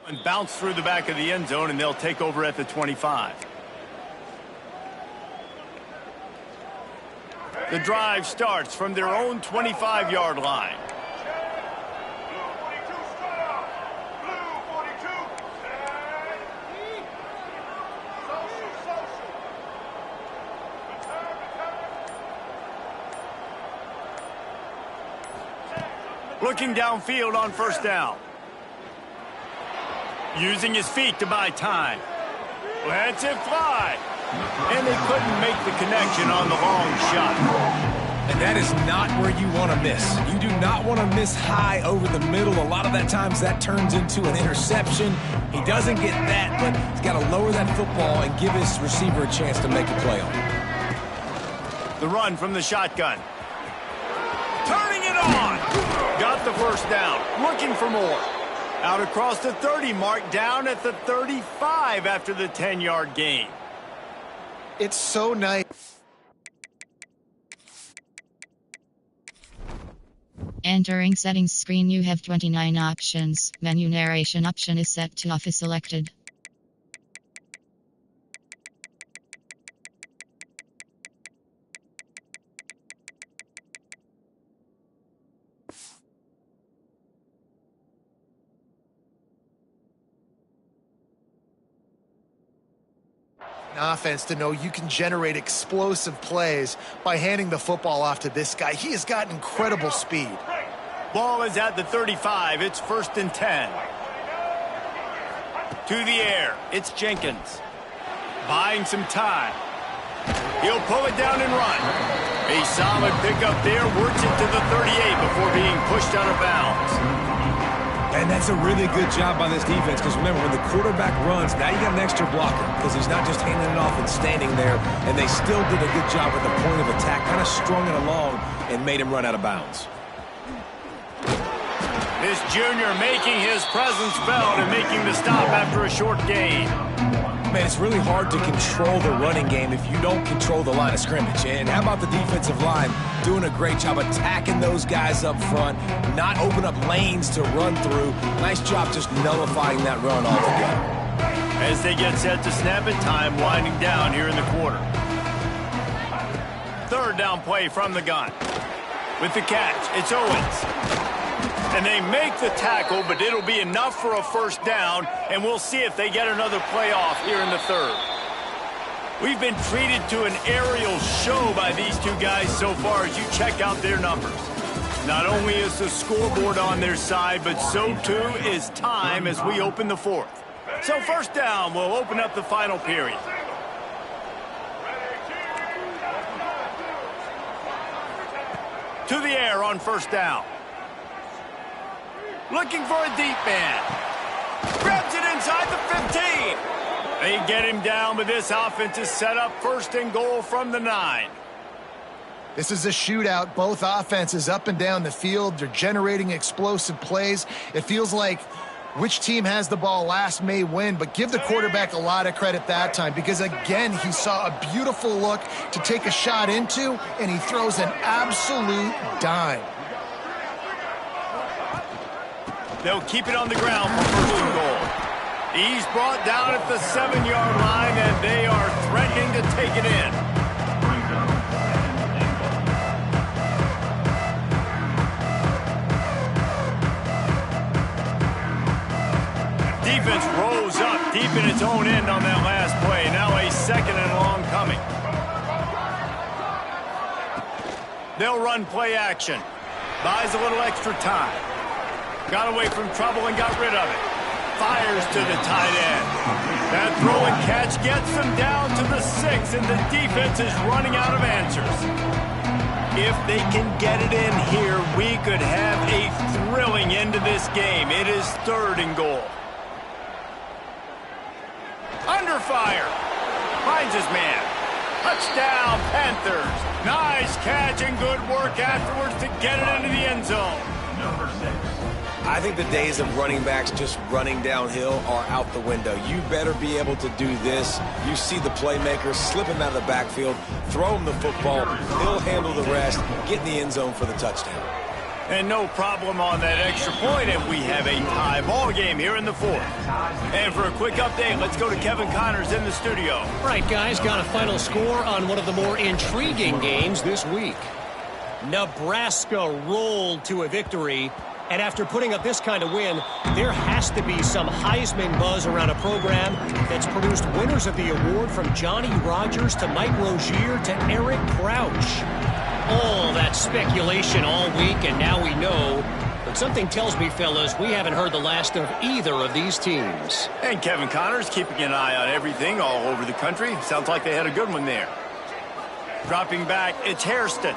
and bounce through the back of the end zone, and they'll take over at the 25. The drive starts from their own 25-yard line. Looking downfield on first down. Using his feet to buy time. Lets it fly. And they couldn't make the connection on the long shot. And that is not where you want to miss. You do not want to miss high over the middle. A lot of that times that turns into an interception. He doesn't get that, but he's got to lower that football and give his receiver a chance to make a play on it. The run from the shotgun. Turning it on. Got the first down. Looking for more. Out across the 30 mark, down at the 35 after the 10-yard gain. It's so nice. Entering settings screen, you have 29 options. Menu narration option is set to off is selected. Offense to know you can generate explosive plays by handing the football off to this guy. He has got incredible speed. Ball is at the 35. It's 1st and 10. To the air. It's Jenkins. Buying some time. He'll pull it down and run. A solid pickup there. Works it to the 38 before being pushed out of bounds. And that's a really good job by this defense, because remember, when the quarterback runs, now you got an extra blocker, because he's not just handing it off and standing there, and they still did a good job at the point of attack, kind of strung it along and made him run out of bounds. This junior making his presence felt and making the stop after a short gain. Man, it's really hard to control the running game if you don't control the line of scrimmage. And how about the defensive line doing a great job attacking those guys up front, not open up lanes to run through. Nice job just nullifying that run altogether. As they get set to snap it, time winding down here in the quarter. 3rd down play from the gun. With the catch, it's Owens. And they make the tackle, but it'll be enough for a 1st down, and we'll see if they get another play off here in the 3rd. We've been treated to an aerial show by these two guys so far as you check out their numbers. Not only is the scoreboard on their side, but so too is time as we open the 4th. So 1st down will open up the final period. To the air on 1st down. Looking for a deep man. Grabs it inside the 15. They get him down, but this offense is set up 1st and goal from the 9. This is a shootout. Both offenses up and down the field. They're generating explosive plays. It feels like which team has the ball last may win, but give the quarterback a lot of credit that time, because, again, he saw a beautiful look to take a shot into, and he throws an absolute dime. They'll keep it on the ground for 1st and goal. He's brought down at the 7-yard line, and they are threatening to take it in. Defense rose up deep in its own end on that last play. Now a 2nd and long coming. They'll run play action. Buys a little extra time. Got away from trouble and got rid of it. Fires to the tight end. That throw and catch gets them down to the 6, and the defense is running out of answers. If they can get it in here, we could have a thrilling end to this game. It is 3rd and goal. Under fire. Finds his man. Touchdown, Panthers. Nice catch and good work afterwards to get it into the end zone. Number 6. I think the days of running backs just running downhill are out the window. You better be able to do this. You see the playmaker, slip him out of the backfield, throw him the football, he'll handle the rest, get in the end zone for the touchdown. And no problem on that extra point, and we have a tie ball game here in the 4th. And for a quick update, let's go to Kevin Connors in the studio. All right, guys, got a final score on one of the more intriguing games this week. Nebraska rolled to a victory. And after putting up this kind of win, there has to be some Heisman buzz around a program that's produced winners of the award from Johnny Rodgers to Mike Rozier to Eric Crouch. All that speculation all week, and now we know. But something tells me, fellas, we haven't heard the last of either of these teams. And Kevin Connors keeping an eye on everything all over the country. Sounds like they had a good one there. Dropping back, it's Hairston.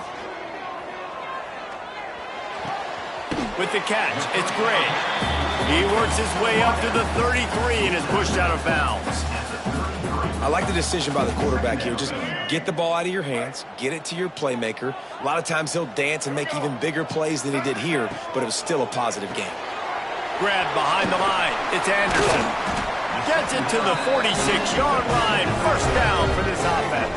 With the catch, it's Gray. He works his way up to the 33 and is pushed out of bounds. I like the decision by the quarterback here. Just get the ball out of your hands, get it to your playmaker. A lot of times he'll dance and make even bigger plays than he did here, but it was still a positive game. Grabbed behind the line. It's Anderson. Gets it to the 46-yard line. First down for this offense.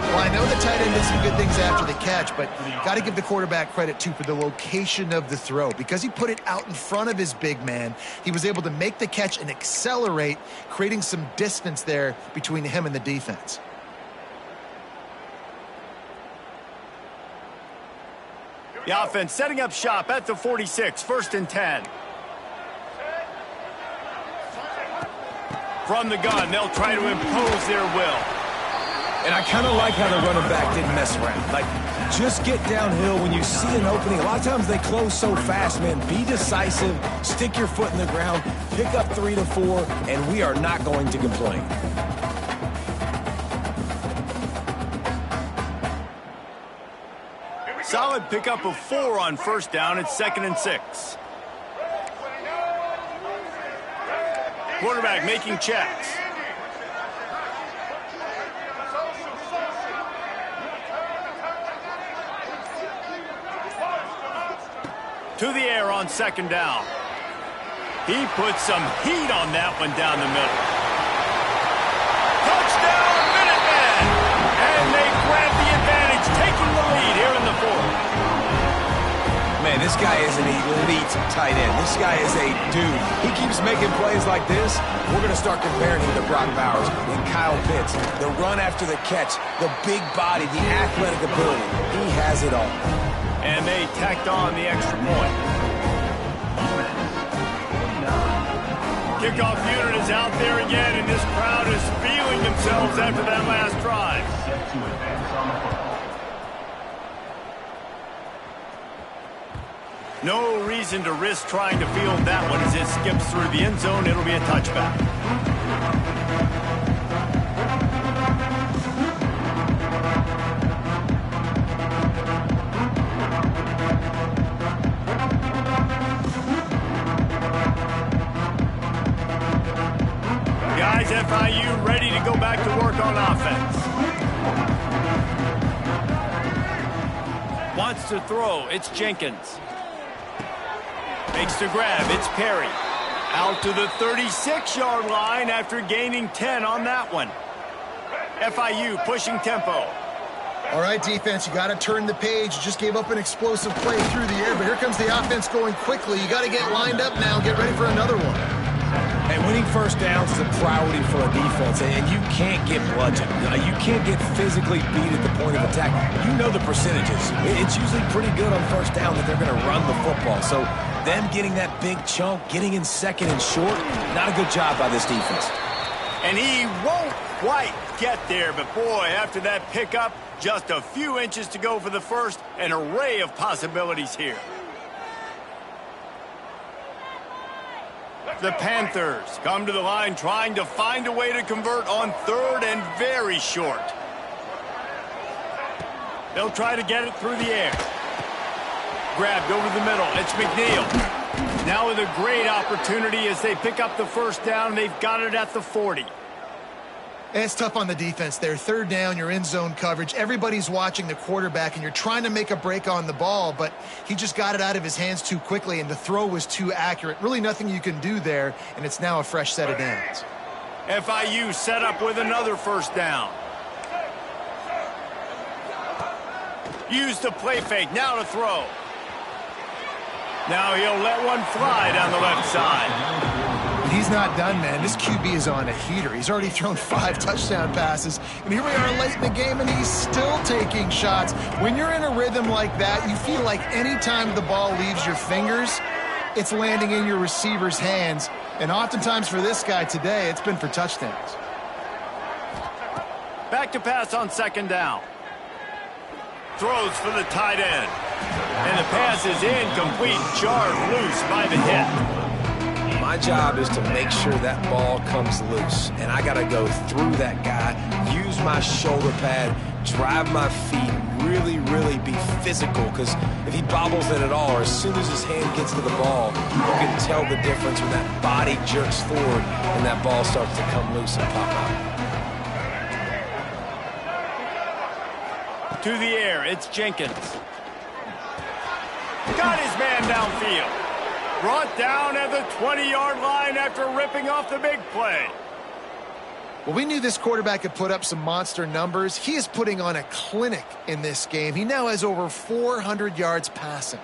Well, I know the tight end did some good things after the catch, but got to give the quarterback credit, too, for the location of the throw. Because he put it out in front of his big man, he was able to make the catch and accelerate, creating some distance there between him and the defense. The offense setting up shop at the 46, 1st and 10. From the gun, they'll try to impose their will. And I kind of like how the running back didn't mess around. Like, just get downhill when you see an opening. A lot of times they close so fast, man. Be decisive, stick your foot in the ground, pick up 3 to 4, and we are not going to complain. Solid pickup of 4 on 1st down. It's 2nd and 6. Quarterback making checks. To the air on 2nd down. He puts some heat on that one down the middle. Touchdown, Minutemen! And they grab the advantage, taking the lead here in the 4th. Man, this guy is an elite tight end. This guy is a dude. He keeps making plays like this. We're going to start comparing him to Brock Bowers and Kyle Pitts. The run after the catch, the big body, the athletic ability. He has it all. And they tacked on the extra point. Kickoff unit is out there again, and this crowd is feeling themselves after that last drive. No reason to risk trying to field that one as it skips through the end zone. It'll be a touchback. Guys, FIU ready to go back to work on offense. Wants to throw. It's Jenkins. Makes the grab. It's Perry. Out to the 36-yard line after gaining 10 on that one. FIU pushing tempo. All right, defense, you got to turn the page. You just gave up an explosive play through the air, but here comes the offense going quickly. You got to get lined up now and get ready for another one. And winning 1st downs is a priority for a defense, and you can't get bludgeoned. You can't get physically beat at the point of attack. You know the percentages. It's usually pretty good on 1st down that they're going to run the football. So them getting that big chunk, getting in 2nd and short, not a good job by this defense. And he won't quite get there, but boy, after that pickup, just a few inches to go for the 1st, an array of possibilities here. The Panthers come to the line trying to find a way to convert on 3rd and very short. They'll try to get it through the air. Grabbed over the middle. It's McNeil. Now with a great opportunity as they pick up the 1st down. They've got it at the 40. And it's tough on the defense there. 3rd down, you're in zone coverage. Everybody's watching the quarterback, and you're trying to make a break on the ball, but he just got it out of his hands too quickly, and the throw was too accurate. Really nothing you can do there, and it's now a fresh set of downs. FIU set up with another 1st down. Used the play fake, now to throw. Now he'll let one fly down the left side. He's not done, man. This QB is on a heater. He's already thrown 5 touchdown passes, and here we are late in the game, and he's still taking shots. When you're in a rhythm like that, you feel like any time the ball leaves your fingers, it's landing in your receiver's hands, and oftentimes for this guy today, it's been for touchdowns. Back to pass on 2nd down. Throws for the tight end. And the pass is incomplete, jarred loose by the hit. My job is to make sure that ball comes loose, and I got to go through that guy, use my shoulder pad, drive my feet, really be physical, because if he bobbles it at all, or as soon as his hand gets to the ball, you can tell the difference when that body jerks forward and that ball starts to come loose and pop out. To the air, it's Jenkins. Got his man downfield. Brought down at the 20-yard line after ripping off the big play. Well, we knew this quarterback could put up some monster numbers. He is putting on a clinic in this game. He now has over 400 yards passing.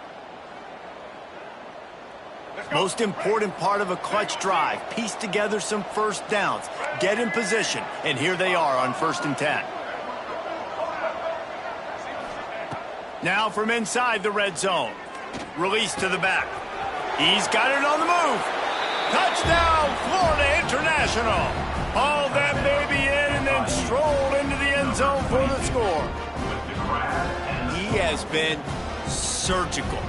Most important part of a clutch drive. Piece together some first downs. Get in position. And here they are on 1st and 10. Now from inside the red zone. Release to the back. He's got it on the move. Touchdown, Florida International. Hauled that baby in and then strolled into the end zone for the score. He has been surgical.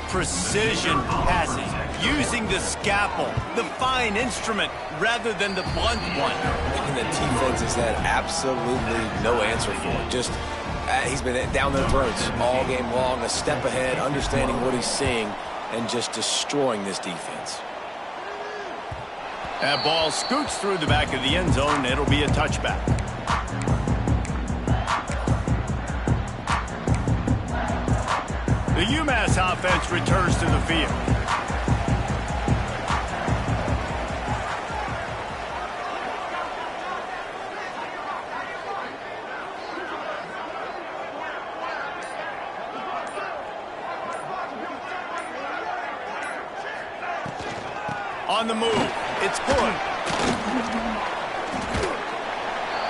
Precision passes. Using the scalpel, the fine instrument, rather than the blunt one. And the defense has had absolutely no answer for it. Just, he's been down their throats all game long, a step ahead, understanding what he's seeing, and just destroying this defense. That ball scoots through the back of the end zone, and it'll be a touchback. The UMass offense returns to the field. On the move, it's good.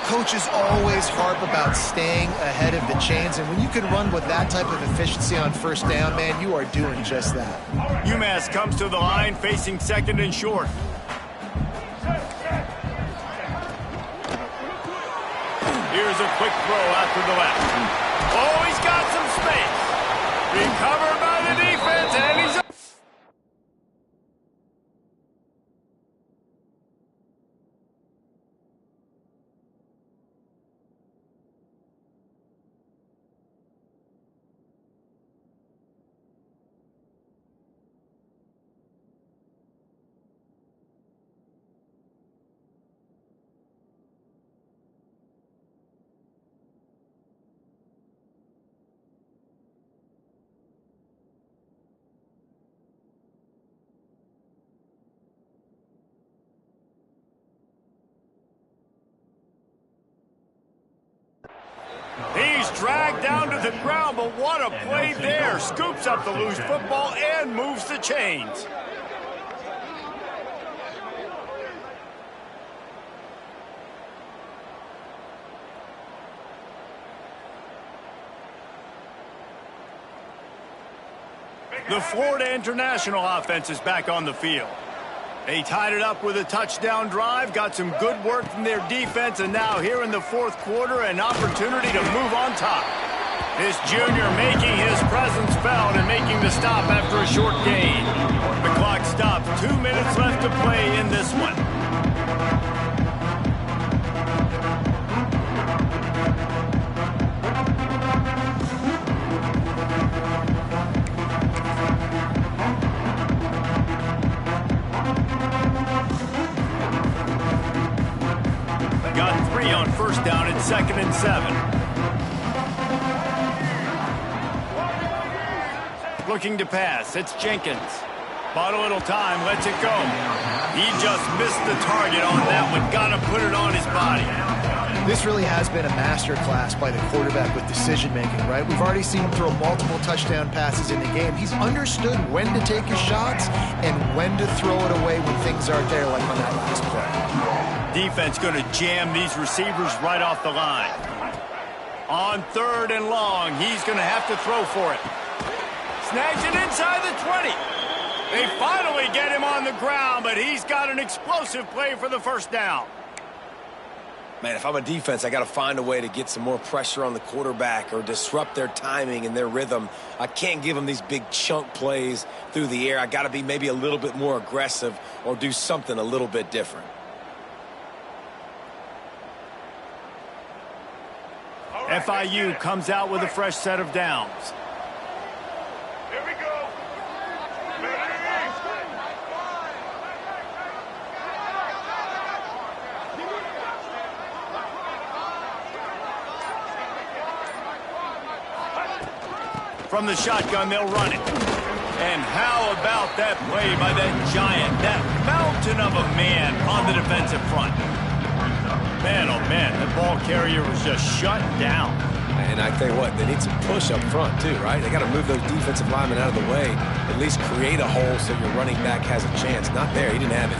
Coaches always harp about staying ahead of the chains, and when you can run with that type of efficiency on 1st down, man, you are doing just that. UMass comes to the line facing 2nd and short. Here's a quick throw out to the left. Oh, he's got some space. Recovered by the defense, and he's... He's dragged down to the ground, but what a play there. Scoops up the loose football and moves the chains. The Florida International offense is back on the field. They tied it up with a touchdown drive, got some good work from their defense, and now here in the 4th quarter, an opportunity to move on top. This junior making his presence felt and making the stop after a short gain. The clock stops. 2 minutes left to play in this one. Got 3 on 1st down and 2nd and 7. Looking to pass. It's Jenkins. Bought a little time. Lets it go. He just missed the target on that one. Got to put it on his body. This really has been a masterclass by the quarterback with decision-making, right? We've already seen him throw multiple touchdown passes in the game. He's understood when to take his shots and when to throw it away when things aren't there, like on that last play. Defense going to jam these receivers right off the line. On 3rd and long, he's going to have to throw for it. Snags it inside the 20. They finally get him on the ground, but he's got an explosive play for the 1st down. Man, if I'm a defense, I got to find a way to get some more pressure on the quarterback or disrupt their timing and their rhythm. I can't give them these big chunk plays through the air. I got to be maybe a little bit more aggressive or do something a little bit different. FIU comes out with a fresh set of downs. Here we go. From the shotgun, they'll run it. And how about that play by that giant, that mountain of a man on the defensive front? Man, oh man, the ball carrier was just shut down. And I tell you what, they need some push up front too, right? They got to move those defensive linemen out of the way, at least create a hole so your running back has a chance. Not there, he didn't have it.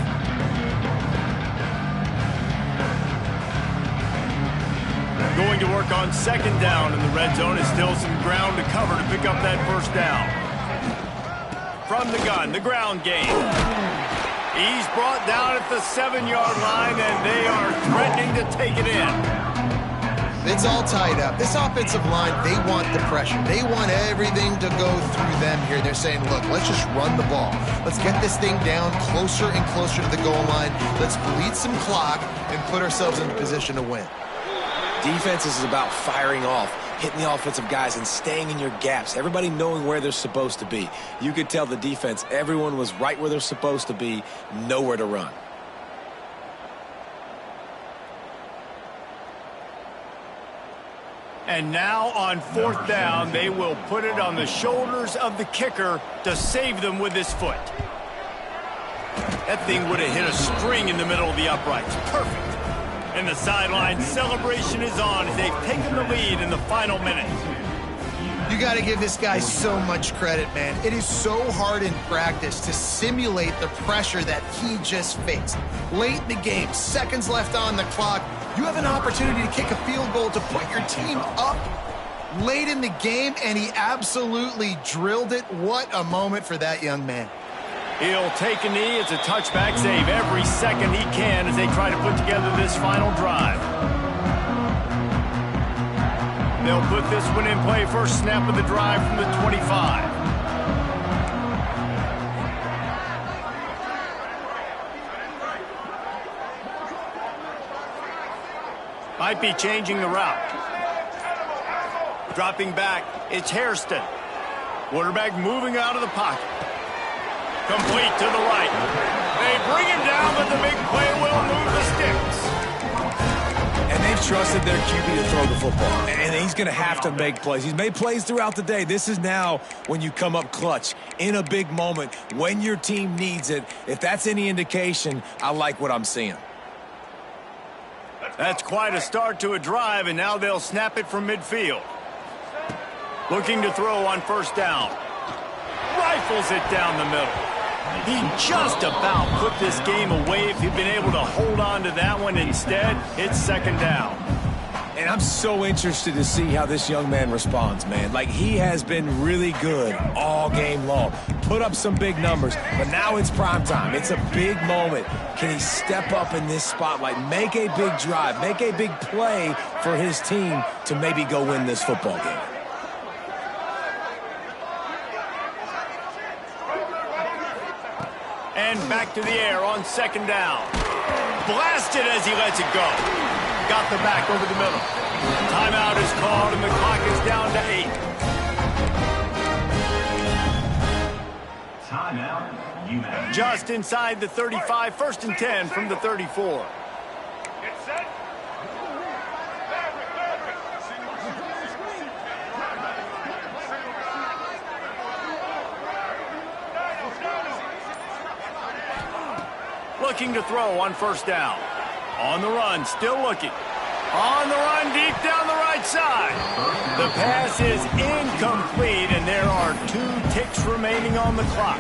Going to work on second down in the red zone. Is still some ground to cover to pick up that first down. From the gun, the ground game. He's brought down at the 7-yard line, and they are threatening to take it in. It's all tied up. This offensive line, they want the pressure. They want everything to go through them here. They're saying, look, let's just run the ball. Let's get this thing down closer and closer to the goal line. Let's bleed some clock and put ourselves in a position to win. Defense is about firing off, hitting the offensive guys, and staying in your gaps. Everybody knowing where they're supposed to be. You could tell the defense, everyone was right where they're supposed to be, nowhere to run. And now on fourth down, they will put it on the shoulders of the kicker to save them with his foot. That thing would have hit a string in the middle of the uprights. Perfect. And the sideline celebration is on as they've taken the lead in the final minute. You got to give this guy so much credit, man. It is so hard in practice to simulate the pressure that he just faced. Late in the game, seconds left on the clock, you have an opportunity to kick a field goal to put your team up late in the game, and he absolutely drilled it. What a moment for that young man. He'll take a knee. It's a touchback save every second he can as they try to put together this final drive. They'll put this one in play. First snap of the drive from the 25. Might be changing the route. Dropping back, it's Hairston. Quarterback moving out of the pocket. Complete to the right. They bring him down, but the big play will move the sticks. And they've trusted their QB to throw the football. And he's going to have to make plays. He's made plays throughout the day. This is now when you come up clutch in a big moment when your team needs it. If that's any indication, I like what I'm seeing. That's quite a start to a drive, and now they'll snap it from midfield. Looking to throw on first down. Rifles it down the middle. He just about put this game away if he'd been able to hold on to that one. Instead, it's second down. And I'm so interested to see how this young man responds, man. Like, he has been really good all game long. Put up some big numbers, but now it's prime time. It's a big moment. Can he step up in this spotlight, make a big drive, make a big play for his team to maybe go win this football game? And back to the air on second down. Blasted as he lets it go. Got the back over the middle. Timeout is called, and the clock is down to 8. Timeout, UMass. Just inside the 35, first and 10 from the 34. Get set. Looking to throw on first down. On the run, still looking. On the run, deep down the right side. The pass is incomplete, and there are 2 ticks remaining on the clock.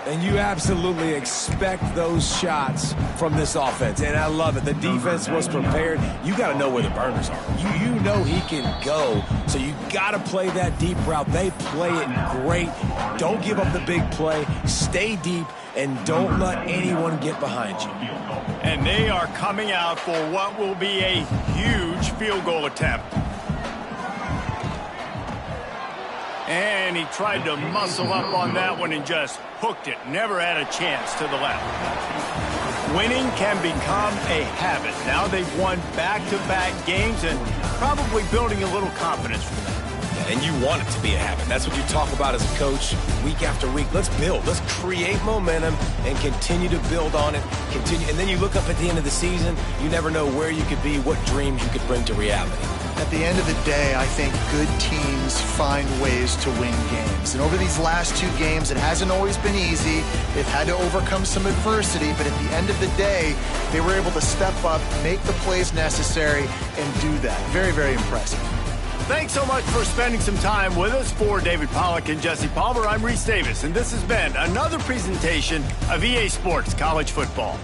And you absolutely expect those shots from this offense, and I love it. The defense was prepared. You got to know where the burners are. You know he can go, so you got to play that deep route. They play it great. Don't give up the big play. Stay deep, and don't let anyone get behind you. And they are coming out for what will be a huge field goal attempt. And he tried to muscle up on that one and just hooked it. Never had a chance to the left. Winning can become a habit. Now they've won back-to-back games and probably building a little confidence from that. that, and you want it to be a habit. That's what you talk about as a coach week after week. Let's build. Let's create momentum and continue to build on it. And then you look up at the end of the season, you never know where you could be, what dreams you could bring to reality. At the end of the day, I think good teams find ways to win games. And over these last 2 games, it hasn't always been easy. They've had to overcome some adversity, but at the end of the day, they were able to step up, make the plays necessary, and do that. Very, very impressive. Thanks so much for spending some time with us. For David Pollack and Jesse Palmer, I'm Reese Davis, and this has been another presentation of EA Sports College Football.